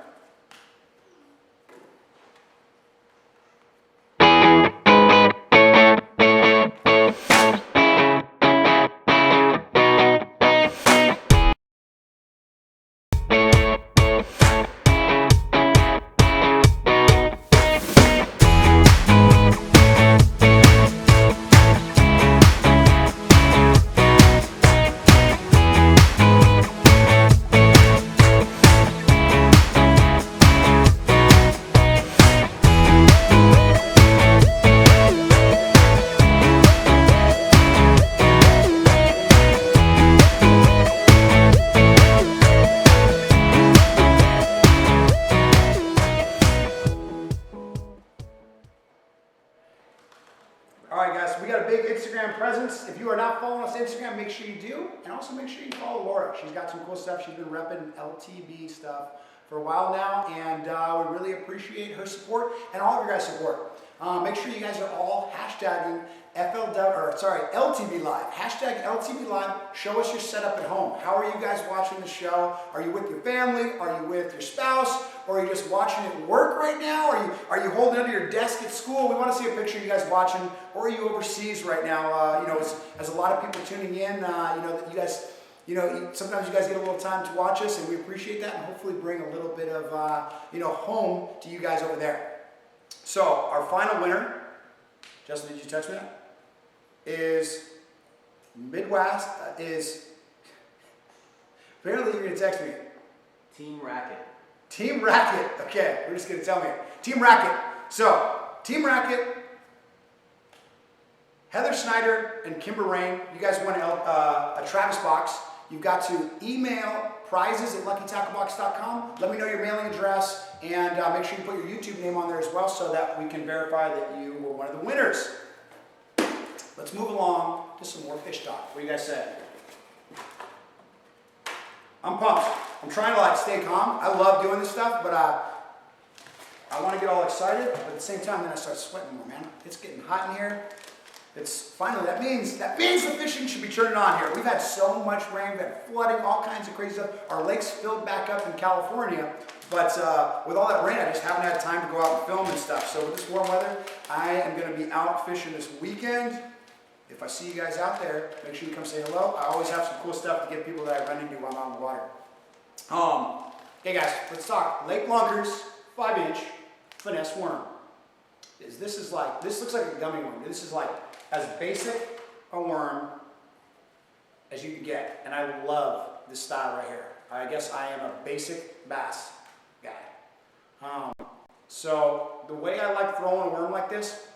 not following us on Instagram, make sure you do. And also make sure you follow Laura. She's got some cool stuff. She's been repping LTB stuff for a while now, and we really appreciate her support and all of your guys' support. Make sure you guys are all hashtagging LTB Live. Hashtag LTB Live. Show us your setup at home. How are you guys watching the show? Are you with your family? Are you with your spouse? Or are you just watching it at work right now? Are you holding it under your desk at school? We want to see a picture of you guys watching. Or are you overseas right now? As a lot of people tuning in, that you guys, sometimes you guys get a little time to watch us, and we appreciate that, and hopefully bring a little bit of, home to you guys over there. So our final winner, Justin, did you text me that? Is Midwest, apparently you're going to text me. TeamRackit. TeamRackit. Okay, we're just going to tell me. TeamRackit. So, TeamRackit, Heather Snyder and Kimber, you guys won a Travis box. You've got to email prizes@luckytacklebox.com. Let me know your mailing address, and make sure you put your YouTube name on there as well so that we can verify that you were one of the winners. Let's move along to some more fish talk. What do you guys say? I'm pumped. I'm trying to stay calm. I love doing this stuff, but I want to get all excited, but at the same time, then I start sweating more, man. It's getting hot in here. It's finally, that means the fishing should be turning on here. We've had so much rain, we've had flooding, all kinds of crazy stuff. Our lake's filled back up in California, but with all that rain, I just haven't had time to go out and film and stuff. So with this warm weather, I am going to be out fishing this weekend. If I see you guys out there, make sure you come say hello. I always have some cool stuff to give people that I run into while I'm out in the water. Hey guys, let's talk Lake Lunkers 5-inch finesse worm. This looks like a gummy worm. This is like as basic a worm as you can get, and I love this style right here. I guess I am a basic bass guy. So the way I like throwing a worm like this,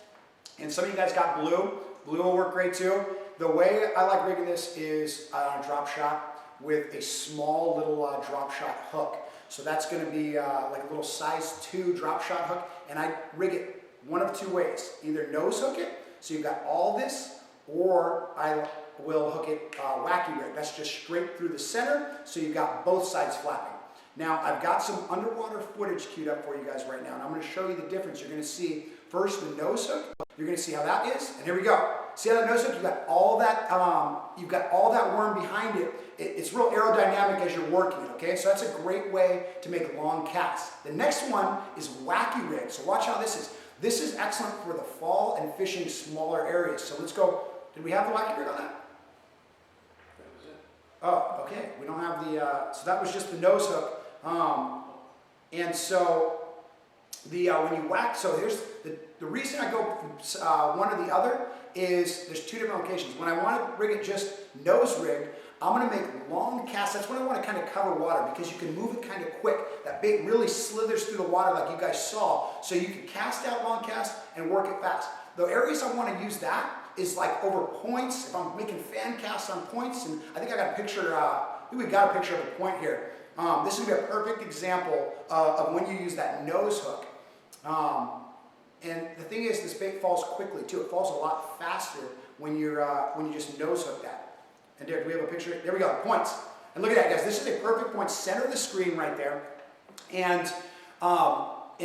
and some of you guys got blue. Blue will work great too. The way I like rigging this is on a drop shot with a small little drop shot hook. So that's going to be like a little size 2 drop shot hook, and I rig it one of 2 ways. Either nose hook it, so you've got all this, or I will hook it wacky rig. That's just straight through the center, so you've got both sides flapping. Now, I've got some underwater footage queued up for you guys right now, and I'm going to show you the difference. You're going to see first the nose hook. You're going to see how that is, and here we go. See how that nose hook? You've got all that worm behind it. It's real aerodynamic as you're working it. Okay, so that's a great way to make long casts. The next one is wacky rig. So watch how this is. This is excellent for the fall and fishing smaller areas. So let's go. Did we have the wacky rig on that? That was it. Oh, okay. We don't have the. So that was just the nose hook. And so when you whack, so here's the reason I go from one to the other is there's 2 different locations. When I want to rig it just nose rigged, I'm going to make long casts. That's when I want to kind of cover water because you can move it kind of quick. That bait really slithers through the water like you guys saw. So you can cast out long casts and work it fast. The areas I want to use that is like over points. If I'm making fan casts on points, and I think I got a picture, I think we got a picture of a point here. This is going to be a perfect example of when you use that nose hook. And the thing is, this bait falls quickly too. It falls a lot faster when you just nose hook that. And Derek, do we have a picture? There we go, points. And look at that, guys. This is a perfect point, center of the screen right there. And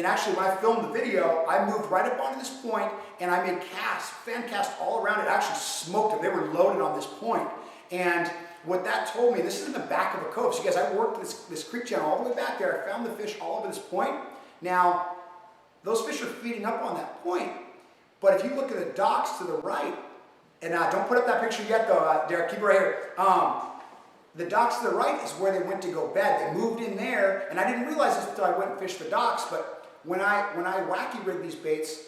actually, when I filmed the video, I moved right up onto this point, and I made casts, fan casts all around it. I actually smoked them. They were loaded on this point. And what that told me, this is in the back of a cove. So you guys, I worked this creek channel all the way back there. I found the fish all over this point. Now, those fish are feeding up on that point. But if you look at the docks to the right, and don't put up that picture yet though, Derek, keep it right here. The docks to the right is where they went to go bed. They moved in there, and I didn't realize this until I went and fished the docks, but when I wacky rig these baits,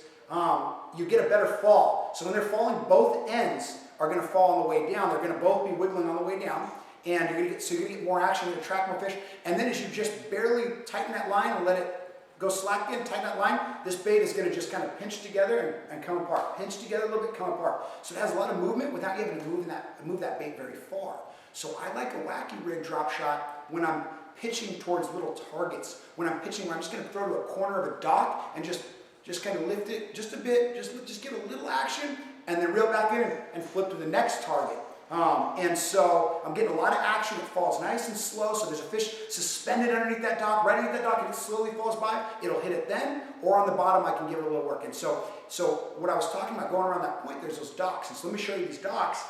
you get a better fall. So when they're falling, both ends are going to fall on the way down. They're going to both be wiggling on the way down, and you're going to get more action, you're going to attract more fish. And then as you just barely tighten that line and let it go slack in, tighten that line, this bait is going to just kind of pinch together and come apart. Pinch together a little bit, come apart. So it has a lot of movement without you having to move that bait very far. So I like a wacky rig drop shot when I'm pitching towards little targets. When I'm pitching, where I'm just going to throw to a corner of a dock and just kind of lift it just a bit, just give a little action, and then reel back in and flip to the next target. And so I'm getting a lot of action. It falls nice and slow. So there's a fish suspended underneath that dock, right underneath that dock, and it slowly falls by. It'll hit it then, or on the bottom, I can give it a little work. And so what I was talking about going around that point, there's those docks. And so let me show you these docks.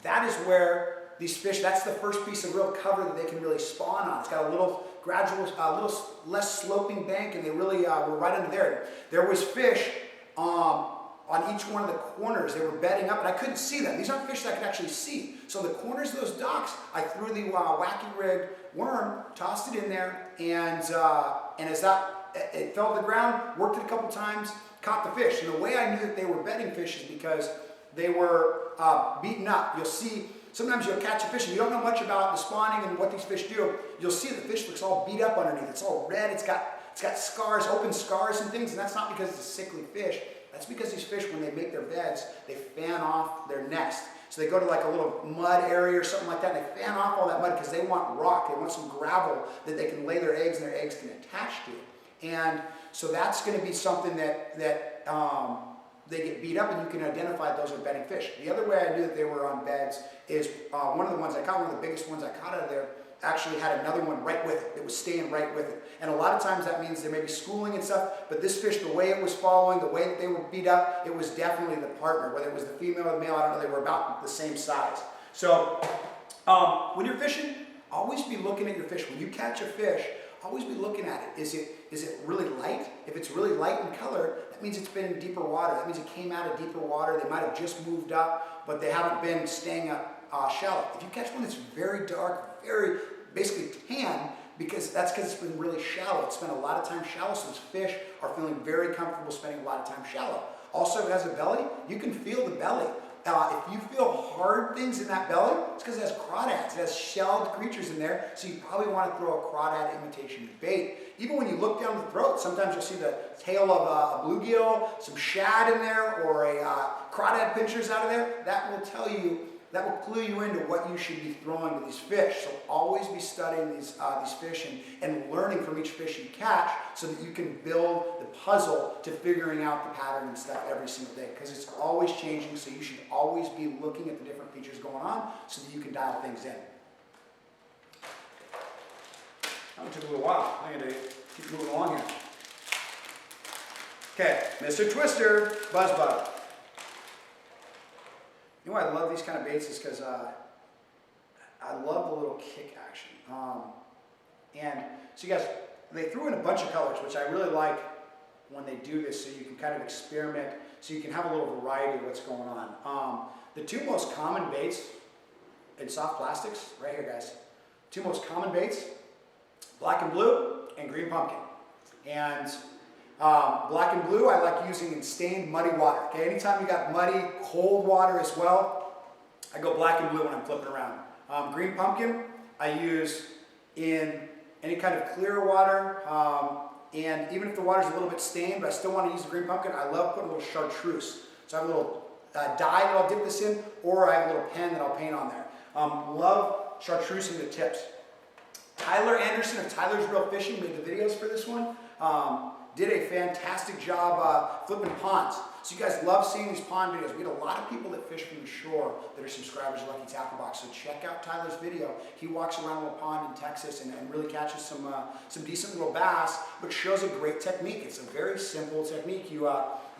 That is where these fish, that's the first piece of real cover that they can really spawn on. It's got a little gradual, a little less sloping bank, and they really were right under there. There was fish on each one of the corners. They were bedding up, and I couldn't see them. These aren't fish that I could actually see. So the corners of those docks, I threw the wacky rigged worm, tossed it in there, and as it fell to the ground, worked it a couple times, caught the fish. And the way I knew that they were bedding fish is because they were beaten up. You'll see, sometimes you'll catch a fish and you don't know much about the spawning and what these fish do. You'll see the fish looks all beat up underneath. It's all red. It's got scars, open scars and things, and that's not because it's a sickly fish. That's because these fish, when they make their beds, they fan off their nest. So they go to like a little mud area or something like that, and they fan off all that mud because they want rock. They want some gravel that they can lay their eggs and their eggs can attach to. And so that's going to be something that they get beat up, and you can identify those are bedding fish. The other way I knew that they were on beds is one of the ones I caught, one of the biggest ones I caught out of there, actually had another one right with it. It was staying right with it. And a lot of times that means there may be schooling and stuff, but this fish, the way it was following, the way that they were beat up, it was definitely the partner. Whether it was the female or the male, I don't know, they were about the same size. So when you're fishing, always be looking at your fish. When you catch a fish, always be looking at it. Is it really light? If it's really light in color, that means it's been in deeper water. That means it came out of deeper water. They might have just moved up, but they haven't been staying up shallow. If you catch one that's very dark, very basically tan, because it's been really shallow. It's spent a lot of time shallow, so those fish are feeling very comfortable spending a lot of time shallow. Also, if it has a belly, you can feel the belly. If you feel hard things in that belly, it's because it has crawdads. It has shelled creatures in there, so you probably want to throw a crawdad imitation bait. Even when you look down the throat, sometimes you'll see the tail of a bluegill, some shad in there, or a crawdad pinchers out of there. That will tell you, that will clue you into what you should be throwing to these fish. So always be studying these fish and learning from each fish you catch so that you can build the puzzle to figuring out the pattern and stuff every single day, because it's always changing, so you should always be looking at the different features going on so that you can dial things in. That took a little while. I'm going to keep moving along here. Okay, Mr. Twister, Buzz Bug. You know why I love these kind of baits is because I love the little kick action. And so you guys, they threw in a bunch of colors, which I really like when they do this, so you can kind of experiment, so you can have a little variety of what's going on. The two most common baits in soft plastics, right here guys, two most common baits, black and blue and green pumpkin. And black and blue I like using in stained muddy water. Okay, anytime you got muddy, cold water as well, I go black and blue when I'm flipping around. Green pumpkin I use in any kind of clear water, and even if the water's a little bit stained, but I still want to use the green pumpkin, I love putting a little chartreuse. So I have a little dye that I'll dip this in, or I have a little pen that I'll paint on there. Love chartreuse in the tips. Tyler Anderson of Tyler's Real Fishing made the videos for this one. Did a fantastic job flipping ponds. So you guys love seeing these pond videos. We get a lot of people that fish from the shore that are subscribers to Lucky Tackle Box. So check out Tyler's video. He walks around a little pond in Texas and really catches some decent little bass, but shows a great technique. It's a very simple technique. You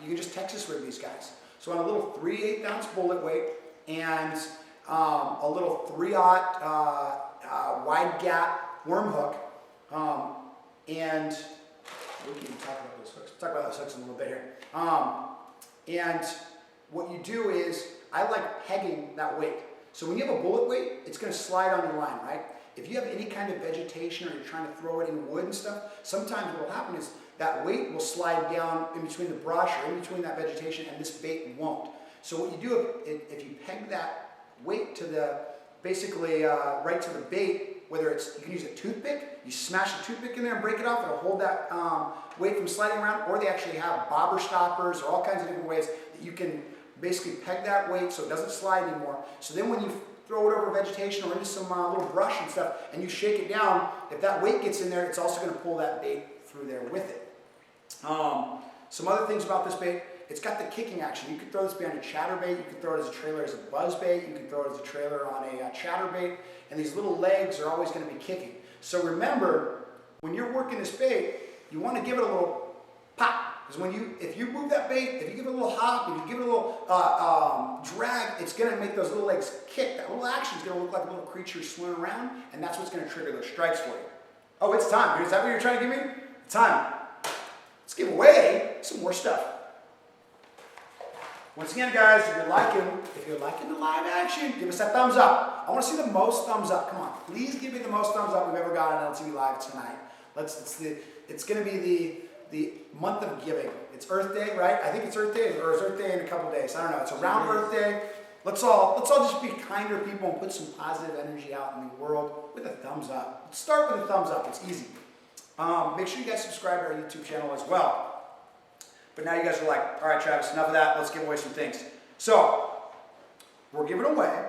can just Texas rig these guys. So on a little 3/8 ounce bullet weight and a little 3/0 wide gap worm hook, and we can talk about those hooks. Talk about those hooks in a little bit here. And what you do is, I like pegging that weight. So when you have a bullet weight, it's going to slide on your line, right? If you have any kind of vegetation or you're trying to throw it in wood and stuff, sometimes what will happen is that weight will slide down in between the brush or in between that vegetation, and this bait won't. So what you do, if you peg that weight to the, basically right to the bait, whether it's, you can use a toothpick, you smash a toothpick in there and break it off, it'll hold that weight from sliding around, or they actually have bobber stoppers or all kinds of different ways that you can basically peg that weight so it doesn't slide anymore. So then when you throw it over vegetation or into some little brush and stuff, and you shake it down, if that weight gets in there, it's also going to pull that bait through there with it. Some other things about this bait, It's got the kicking action. You can throw this behind a chatterbait. You can throw it as a trailer as a buzzbait. You can throw it as a trailer on a chatterbait. And these little legs are always going to be kicking. So remember, when you're working this bait, you want to give it a little pop. Because if you move that bait, if you give it a little hop, if you give it a little drag, it's going to make those little legs kick. That little action is going to look like a little creature swimming around, and that's what's going to trigger those strikes for you. Oh, it's time. Is that what you're trying to give me? Time. Let's give away some more stuff. Once again, guys, if you're liking the live action, give us that thumbs up. I want to see the most thumbs up. Come on, please give me the most thumbs up we've ever got on LTB Live tonight. It's going to be the month of giving. It's Earth Day, right? I think it's Earth Day, or it's Earth Day in a couple days. I don't know. It's around Earth Day. Let's all just be kinder people and put some positive energy out in the world with a thumbs up. Let's start with a thumbs up. It's easy. Make sure you guys subscribe to our YouTube channel as well. But now you guys are like, all right, Travis, enough of that. Let's give away some things. So we're giving away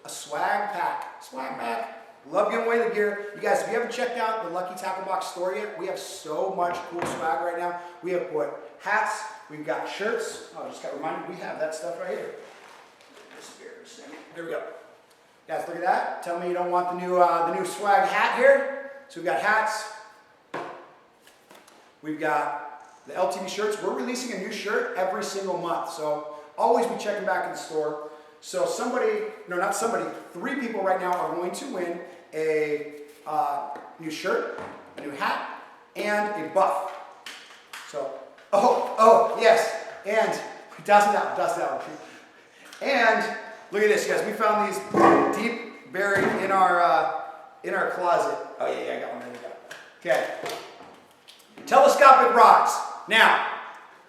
a swag pack. Swag pack. Love giving away the gear. You guys, if you haven't checked out the Lucky Tackle Box store yet, we have so much cool swag right now. We have put hats, we've got shirts. Oh, I just got reminded we have that stuff right here. There we go. Guys, look at that. Tell me you don't want the new swag hat here. So we've got hats. We've got the LTB shirts. We're releasing a new shirt every single month. So always be checking back in the store. So three people right now are going to win a new shirt, a new hat, and a buff. So, oh, yes, and dust that one. And look at this, guys. We found these deep buried in our closet. Oh yeah, I got one. There you go. Okay. Telescopic rods. Now,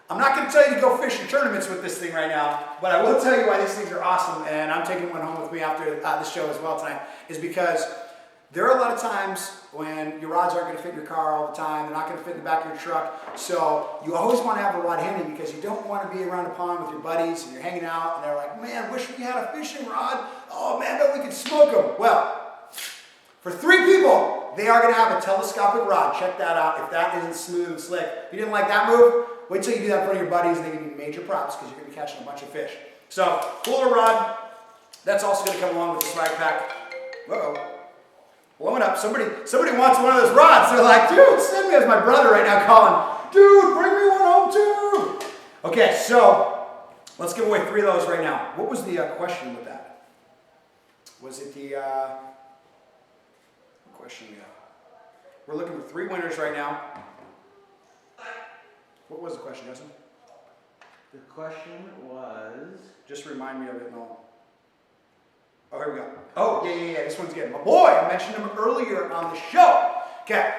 I'm not going to tell you to go fish in tournaments with this thing right now, but I will tell you why these things are awesome, and I'm taking one home with me after the show as well tonight, is because there are a lot of times when your rods aren't going to fit your car all the time. They're not going to fit in the back of your truck. So you always want to have a rod handy because you don't want to be around a pond with your buddies and you're hanging out and they're like, man, wish we had a fishing rod. Oh man, bet we could smoke them. Well, for 3 people, they are going to have a telescopic rod. Check that out if that isn't smooth and slick. If you didn't like that move, wait till you do that in front of your buddies and they give you major props because you're going to be catching a bunch of fish. So, cooler rod. That's also going to come along with the swag pack. Uh-oh. Blowing up. Somebody wants one of those rods. They're like, dude, send me as my brother right now calling. Dude, bring me one home too. Okay, so let's give away 3 of those right now. What was the question with that? Was it the question? We're looking for 3 winners right now. What was the question, Justin? The question was... Just remind me of it and all. Oh, here we go. Oh, yeah. This one's good. My boy, I mentioned him earlier on the show. Okay.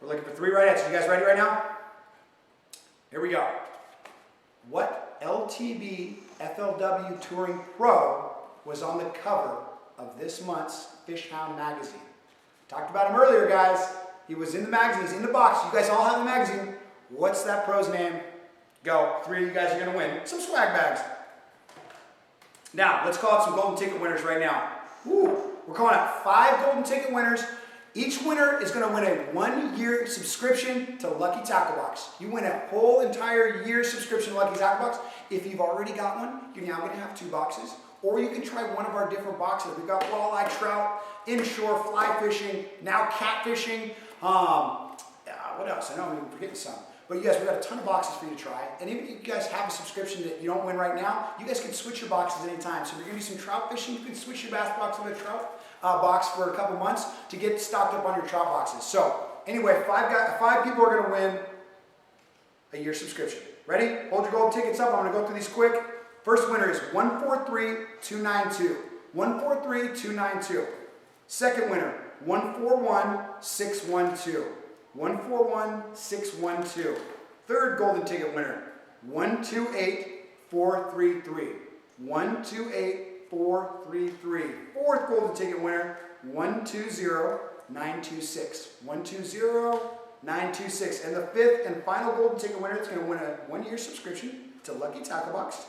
We're looking for 3 right answers. You guys ready right now? Here we go. What LTB FLW Touring Pro was on the cover of this month's Fishhound Magazine? Talked about him earlier, guys. He was in the magazine. He's in the box. You guys all have the magazine. What's that pro's name? Go. 3 of you guys are going to win some swag bags. Now, let's call out some golden ticket winners right now. Woo. We're calling out 5 golden ticket winners. Each winner is going to win a 1-year subscription to Lucky Tackle Box. You win a whole entire year subscription to Lucky Tackle Box. If you've already got one, you're now going to have 2 boxes. Or you can try one of our different boxes. We've got walleye, trout, inshore, fly fishing, now catfishing. What else? I know I'm forgetting some. But you guys, we've got a ton of boxes for you to try. And even if you guys have a subscription that you don't win right now, you guys can switch your boxes anytime. So if you're going to do some trout fishing, you can switch your bass box with a trout box for a couple months to get stocked up on your trout boxes. So anyway, 5 people are going to win a year subscription. Ready? Hold your gold tickets up. I'm going to go through these quick. First winner is 143292. 143292. Second winner, 141612. 141612. Third golden ticket winner, 128433. 128433. Fourth golden ticket winner, 120926. 120926. And the 5th and final golden ticket winner is going to win a 1-year subscription to Lucky Tackle Box.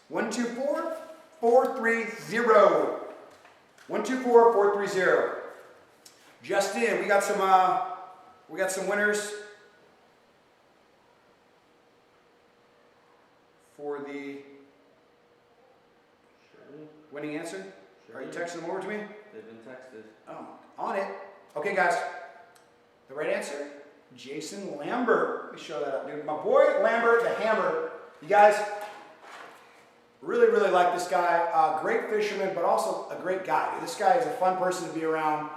124430. 124430. Justin, we got some winners. the Sure. winning answer? Sure. Are you texting them over to me? They've been texted. Oh, on it. Okay, guys. The right answer, Jason Lambert. Let me show that up, dude. My boy Lambert, the Hammer. You guys really, really like this guy. Great fisherman, but also a great guy. This guy is a fun person to be around.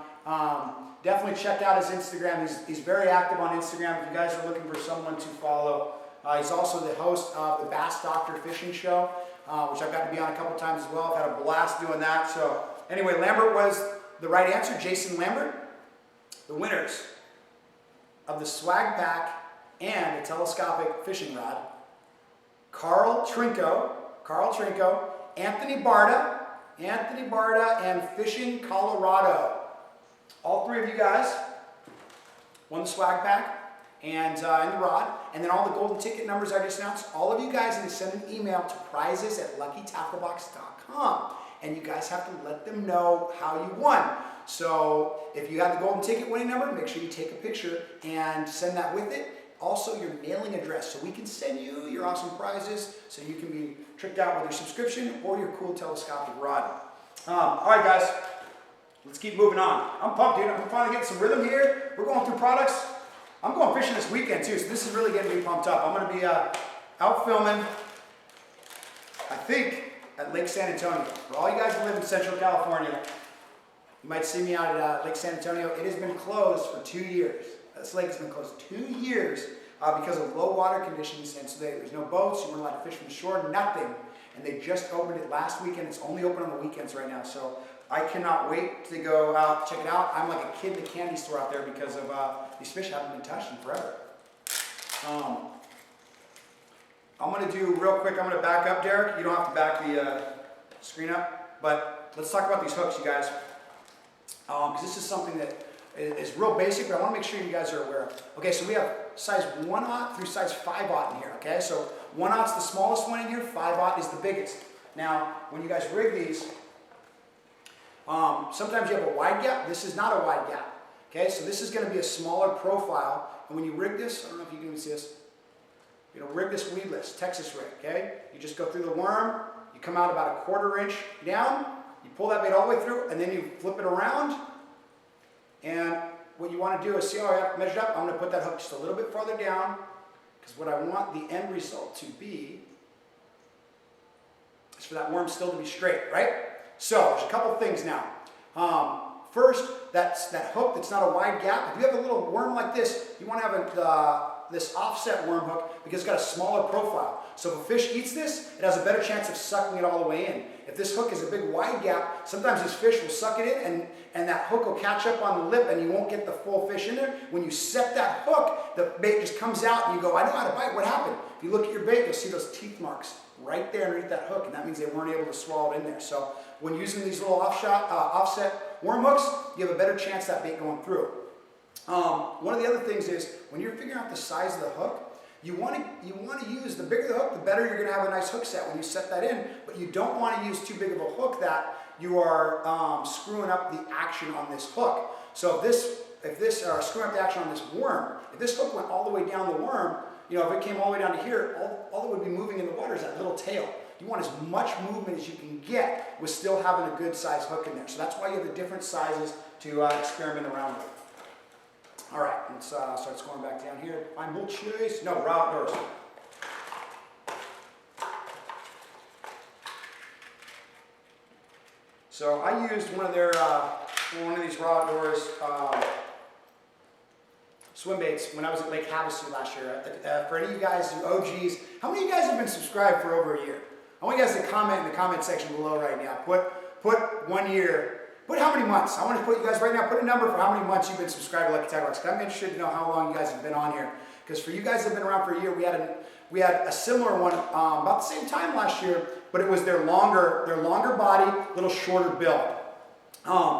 Definitely check out his Instagram. He's very active on Instagram if you guys are looking for someone to follow. He's also the host of the Bass Doctor Fishing Show, which I've got to be on a couple times as well. I've had a blast doing that. So anyway, Lambert was the right answer, Jason Lambert. The winners of the Swag Pack and the telescopic fishing rod, Trinko, Anthony Barta, and Fishing Colorado. All three of you guys won the Swag Pack and the rod, and then all the golden ticket numbers I just announced. All of you guys need to send an email to prizes@luckytacklebox.com, and you guys have to let them know how you won. So if you have the golden ticket winning number, make sure you take a picture and send that with it. Also your mailing address, so we can send you your awesome prizes so you can be tricked out with your subscription or your cool telescopic rod. All right, guys, let's keep moving on. I'm pumped, dude. I'm finally getting some rhythm here. We're going through products. I'm going fishing this weekend, too, so this is really getting me pumped up. I'm going to be out filming, I think, at Lake San Antonio. For all you guys who live in Central California, you might see me out at Lake San Antonio. It has been closed for 2 years. This lake has been closed 2 years because of low water conditions, and so there's no boats, you weren't allowed to fish from shore, nothing. And they just opened it last weekend. It's only open on the weekends right now, so I cannot wait to go out, check it out. I'm like a kid in a candy store out there because of these fish haven't been touched in forever. I'm going to do real quick, I'm going to back up, Derek. You don't have to back the screen up, but let's talk about these hooks, you guys. Because this is something that is real basic, but I want to make sure you guys are aware of. Okay, so we have size 1/0 through size 5/0 in here, okay? So 1/0's the smallest one in here, 5/0 is the biggest. Now, when you guys rig these, sometimes you have a wide gap. This is not a wide gap, okay? So this is going to be a smaller profile, and when you rig this, I don't know if you can even see this, you know, rig this weedless, Texas rig, okay? You just go through the worm, you come out about 1/4 inch down, you pull that bait all the way through, and then you flip it around. And what you want to do is, see how I have measured up? I'm going to put that hook just a little bit farther down, because what I want the end result to be is for that worm still to be straight, right? So there's a couple things now. First, that hook that's not a wide gap. If you have a little worm like this, you want to have this offset worm hook because it's got a smaller profile. So if a fish eats this, it has a better chance of sucking it all the way in. If this hook is a big wide gap, sometimes this fish will suck it in and that hook will catch up on the lip and you won't get the full fish in there. When you set that hook, the bait just comes out and you go, I know how to bite, what happened? If you look at your bait, you'll see those teeth marks right there underneath that hook, and that means they weren't able to swallow it in there. So when using these little offset worm hooks, you have a better chance of that bait going through. One of the other things is, when you're figuring out the size of the hook, you want to use, the bigger the hook, the better you're going to have a nice hook set when you set that in, but you don't want to use too big of a hook that you are screwing up the action on this hook. So if this screwing up the action on this worm, if this hook went all the way down the worm, you know, if it came all the way down to here, all that would be moving in the water is that little tail. You want as much movement as you can get with still having a good size hook in there. So that's why you have the different sizes to experiment around with. All right, let's start going back down here. Find bull chase. No, raw outdoors. So I used one of these raw outdoors swim baits when I was at Lake Havasu last year. For any of you guys who OGs, how many of you guys have been subscribed for over a year? I want you guys to comment in the comment section below right now. Put 1 year. Put how many months? I want to put you guys right now, put a number for how many months you've been subscribed to Lucky Tackle Box. I'm interested to know how long you guys have been on here. Because for you guys that have been around for a year, we had a similar one about the same time last year, but it was their longer body, little shorter bill.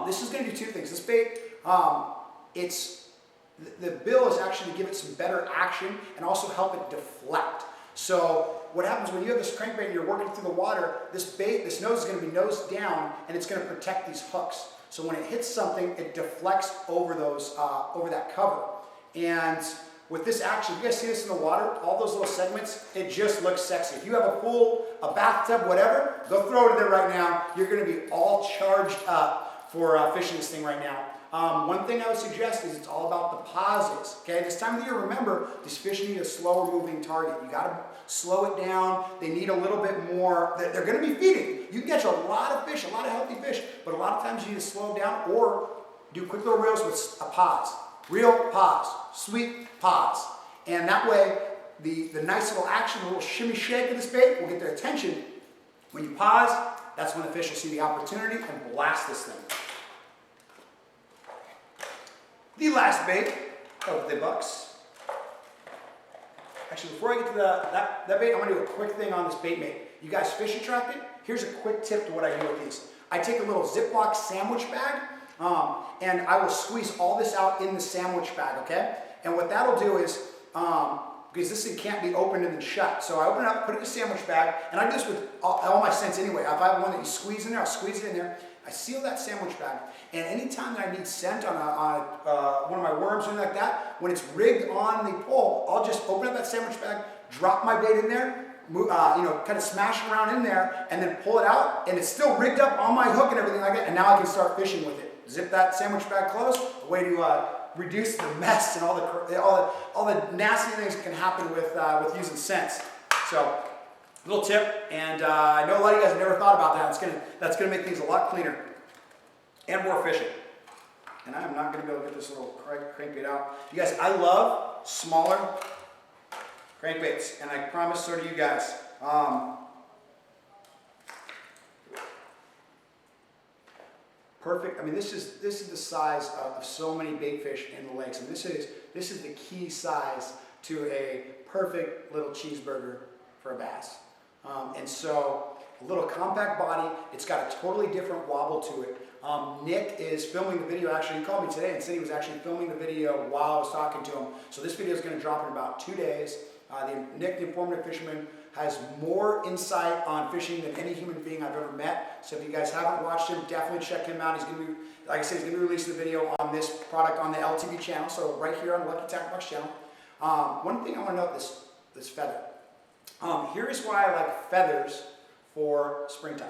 This is going to do two things. This bait, the bill is actually to give it some better action and also help it deflect. So what happens when you have this crankbait and you're working through the water, this nose is going to be nose down and it's going to protect these hooks. So when it hits something, it deflects over that cover. And with this action, you guys see this in the water, all those little segments, it just looks sexy. If you have a pool, a bathtub, whatever, go throw it in there right now. You're gonna be all charged up for fishing this thing right now. One thing I would suggest is it's all about the pauses, okay? This time of the year, remember, these fish need a slower moving target. You gotta slow it down. They need a little bit more. They're gonna be feeding. You can catch a lot of fish, a lot of healthy fish, but a lot of times you need to slow them down or do quick little reels with a pause. Reel, pause, sweep, pause. And that way, the nice little action, the little shimmy shake of this bait will get their attention. When you pause, that's when the fish will see the opportunity and blast this thing. The last bait of the bucks. Actually, before I get to that bait, I'm gonna do a quick thing on this bait mate. You guys fish attracted? Here's a quick tip to what I do with these. I take a little Ziploc sandwich bag, and I will squeeze all this out in the sandwich bag, okay? And what that'll do is, because this thing can't be opened and then shut, so I open it up, put it in a sandwich bag, and I do this with all my scents anyway. If I have one that you squeeze in there, I'll squeeze it in there. I seal that sandwich bag, and anytime that I need scent on one of my worms or anything like that, when it's rigged on the pole, I'll just open up that sandwich bag, drop my bait in there, move, kind of smash it around in there, and then pull it out, and it's still rigged up on my hook and everything like that, and now I can start fishing with it. Zip that sandwich bag closed, a way to reduce the mess and all the nasty things that can happen with using scents. So, little tip, and I know a lot of you guys have never thought about that. That's gonna make things a lot cleaner and more efficient. And I'm not gonna be able to get this little crankbait out. You guys, I love smaller crankbaits, and I promise so do you guys. Perfect. I mean, this is the size of so many bait fish in the lakes, and this is the key size to a perfect little cheeseburger for a bass. And so, a little compact body. It's got a totally different wobble to it. Nick is filming the video. Actually, he called me today and said he was actually filming the video while I was talking to him. So this video is going to drop in about 2 days. Nick, the Informative Fisherman, has more insight on fishing than any human being I've ever met. So if you guys haven't watched him, definitely check him out. He's going to be, like I said, he's going to be releasing the video on this product on the LTB channel. So right here on the Lucky Tackle Box channel. One thing I want to note, this feather. Here is why I like feathers for springtime.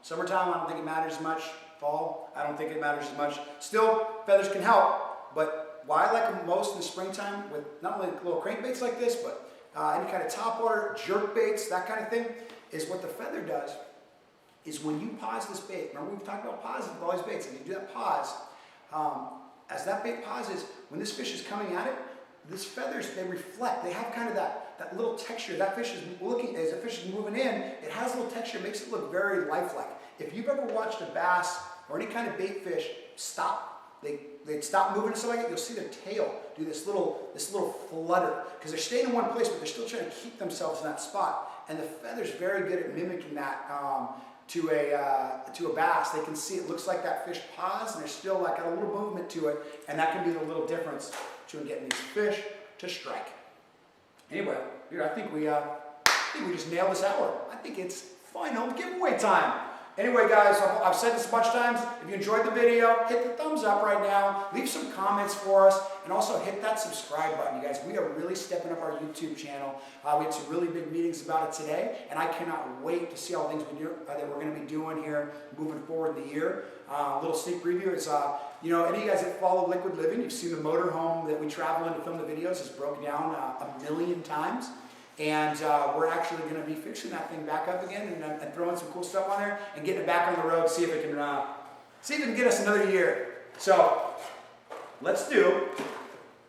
Summertime, I don't think it matters as much. Fall, I don't think it matters as much. Still, feathers can help, but why I like them most in the springtime with not only little crankbaits like this, but any kind of topwater, jerk baits, that kind of thing, is what the feather does is when you pause this bait. Remember we've talked about pauses with all these baits, and you do that pause. As that bait pauses, when this fish is coming at it, these feathers, they reflect. They have kind of that little texture. That fish is looking, as the fish is moving in, it has a little texture, makes it look very lifelike. If you've ever watched a bass or any kind of bait fish stop, they'd stop moving and stuff like that, you'll see their tail do this little flutter, because they're staying in one place, but they're still trying to keep themselves in that spot. And the feather's very good at mimicking that to a bass. They can see it looks like that fish paused, and there's still like a little movement to it, and that can be the little difference between getting these fish to strike. Anyway, dude, I think we just nailed this hour. I think it's final giveaway time. Anyway, guys, I've said this a bunch of times. If you enjoyed the video, hit the thumbs up right now. Leave some comments for us, and also hit that subscribe button, you guys. We are really stepping up our YouTube channel. We had some really big meetings about it today, and I cannot wait to see all the things that we're going to be doing here moving forward in the year. A little sneak preview is, any of you guys that follow Liquid Living, you've seen the motorhome that we travel in to film the videos is broken down 1,000,000 times. And we're actually going to be fixing that thing back up again and throwing some cool stuff on there and getting it back on the road, see if it can get us another year. So let's do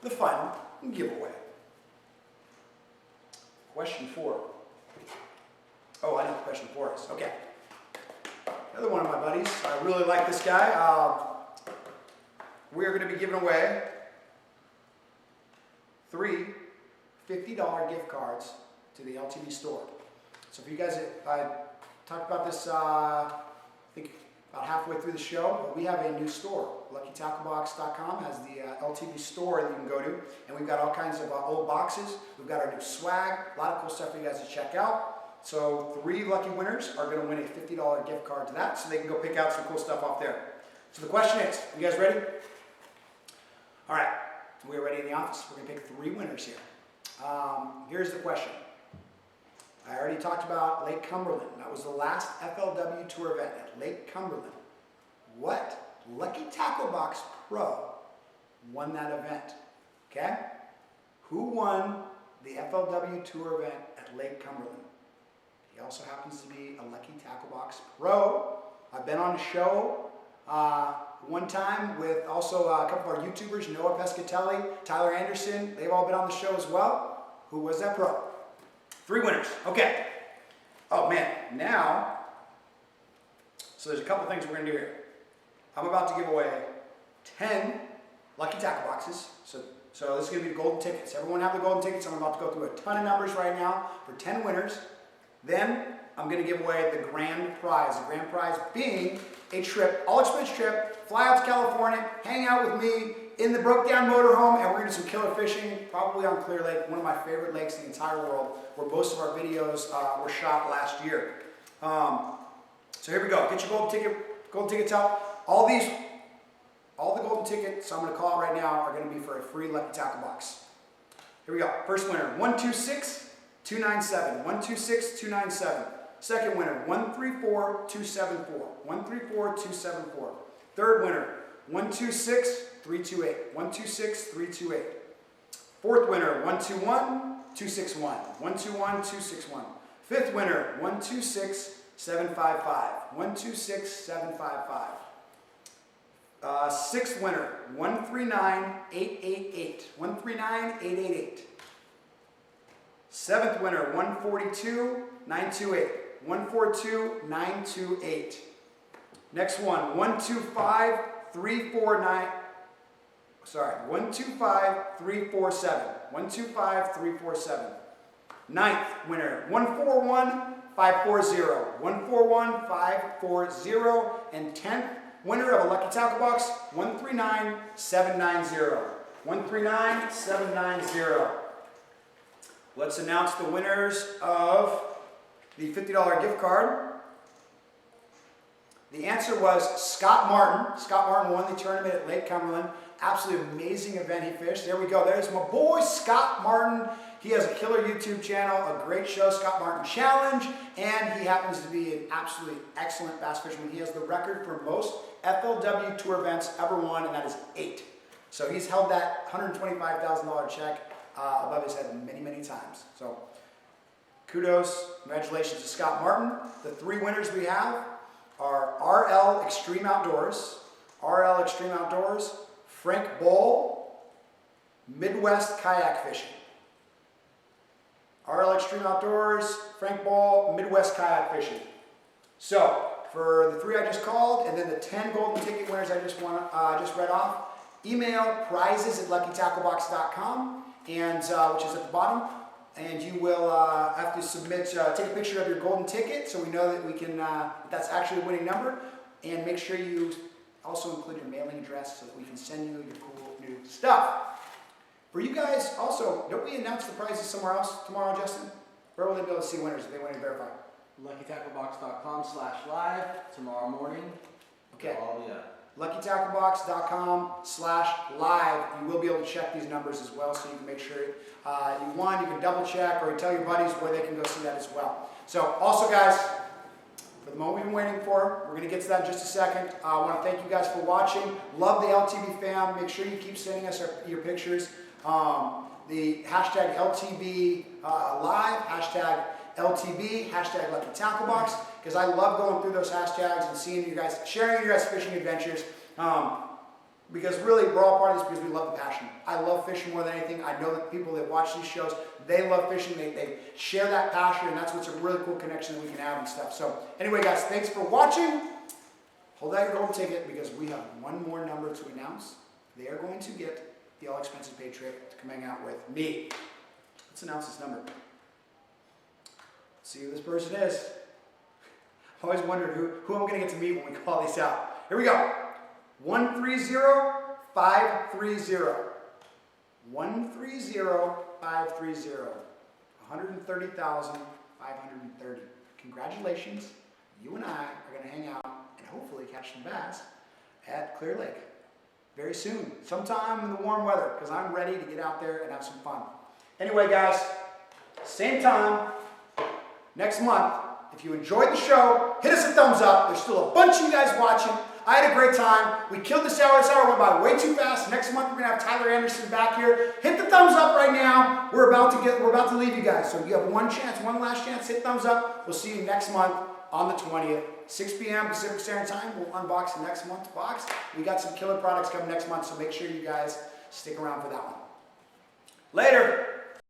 the final giveaway. Question 4. Oh, I know what question 4 is. Okay. Another one of my buddies. I really like this guy. We're going to be giving away 3 $50 gift cards to the LTB store. So for you guys, I talked about this, I think about halfway through the show, but we have a new store. LuckyTackleBox.com has the LTB store that you can go to, and we've got all kinds of old boxes. We've got our new swag, a lot of cool stuff for you guys to check out. So 3 lucky winners are going to win a $50 gift card to that, so they can go pick out some cool stuff off there. So the question is, you guys ready? All right. we're ready in the office. We're going to pick 3 winners here. Here's the question. I already talked about Lake Cumberland. That was the last FLW Tour event at Lake Cumberland. What Lucky Tackle Box Pro won that event? Okay? Who won the FLW Tour event at Lake Cumberland? He also happens to be a Lucky Tackle Box Pro. I've been on a show one time with also a couple of our YouTubers, Noah Pescatelli, Tyler Anderson. They've all been on the show as well. Who was that pro? 3 winners. Okay. Oh man, now, so there's a couple things we're going to do here. I'm about to give away 10 Lucky Tackle Boxes. So this is going to be the golden tickets. Everyone have the golden tickets. I'm about to go through a ton of numbers right now for 10 winners. Then I'm going to give away the grand prize. The grand prize being a trip, all-expense trip, fly out to California, hang out with me in the broke-down motorhome, and we're going to do some killer fishing, probably on Clear Lake, one of my favorite lakes in the entire world, where most of our videos were shot last year. So here we go. Get your golden tickets out. All the golden tickets I'm going to call out right now are going to be for a free Lucky Tackle Box. Here we go. First winner, 126-297. 126-297. Second winner, 134-274. 134-274. Third winner, 126-328. 126-328. Fourth winner, 121-261. 121-261. Fifth winner, 126-755. 126-755. Sixth winner, 139-888. 139-888. Seventh winner, 142-928. 142-928. Next one, 125-349. Sorry, 125-347. 125-347. Ninth winner, 141-540. 141-540. And 10th winner of a Lucky Tackle Box, 139-790. 139-790. Let's announce the winners of the $50 gift card. The answer was Scott Martin. Scott Martin won the tournament at Lake Cumberland. Absolutely amazing event he fished. There we go. There's my boy, Scott Martin. He has a killer YouTube channel, a great show, Scott Martin Challenge, and he happens to be an absolutely excellent bass fisherman. He has the record for most FLW Tour events ever won, and that is 8. So he's held that $125,000 check above his head many, many times. So kudos, congratulations to Scott Martin. The 3 winners we have are RL Extreme Outdoors, Frank Bowl, Midwest Kayak Fishing. RL Extreme Outdoors, Frank Bowl, Midwest Kayak Fishing. So for the 3 I just called, and then the 10 golden ticket winners I just read off, email prizes@luckytacklebox.com, and which is at the bottom. And you will have to submit, take a picture of your golden ticket so we know that we can, that's actually a winning number. And make sure you also include your mailing address so that we can send you your cool new stuff. For you guys, also, don't we announce the prizes somewhere else tomorrow, Justin? Where will they be able to see winners if they want to verify? LuckyTackleBox.com/live tomorrow morning. Okay. Yeah. LuckyTackleBox.com/live. You will be able to check these numbers as well, so you can make sure you won. You can double check, or you tell your buddies where they can go see that as well. So, also, guys, for the moment we've been waiting for, we're going to get to that in just a second. I want to thank you guys for watching. Love the LTB fam. Make sure you keep sending us your pictures. The hashtag LTB live, hashtag LTB, hashtag Lucky Tackle Box, because I love going through those hashtags and seeing you guys, sharing your guys' fishing adventures, because really we're all part of this because we love the passion. I love fishing more than anything. I know that people that watch these shows, they love fishing, they share that passion, and that's what's a really cool connection that we can have and stuff. So anyway, guys, thanks for watching. Hold out your golden ticket because we have one more number to announce. They are going to get the all-expenses paid trip to come hang out with me. Let's announce this number. See who this person is. I always wondered who I'm going to get to meet when we call these out. Here we go. 130-530. 130-530. 130,530. Congratulations. You and I are going to hang out and hopefully catch some bass at Clear Lake. very soon, sometime in the warm weather, because I'm ready to get out there and have some fun. Anyway, guys, same time next month. If you enjoyed the show, hit us a thumbs up. There's still a bunch of you guys watching. I had a great time. We killed this hour. This hour went by way too fast. Next month we're gonna have Tyler Anderson back here. Hit the thumbs up right now. We're about to leave you guys. So you have one last chance. Hit thumbs up. We'll see you next month on the 20th, 6 p.m. Pacific Standard Time. We'll unbox the next month's box. We got some killer products coming next month, so make sure you guys stick around for that one. Later.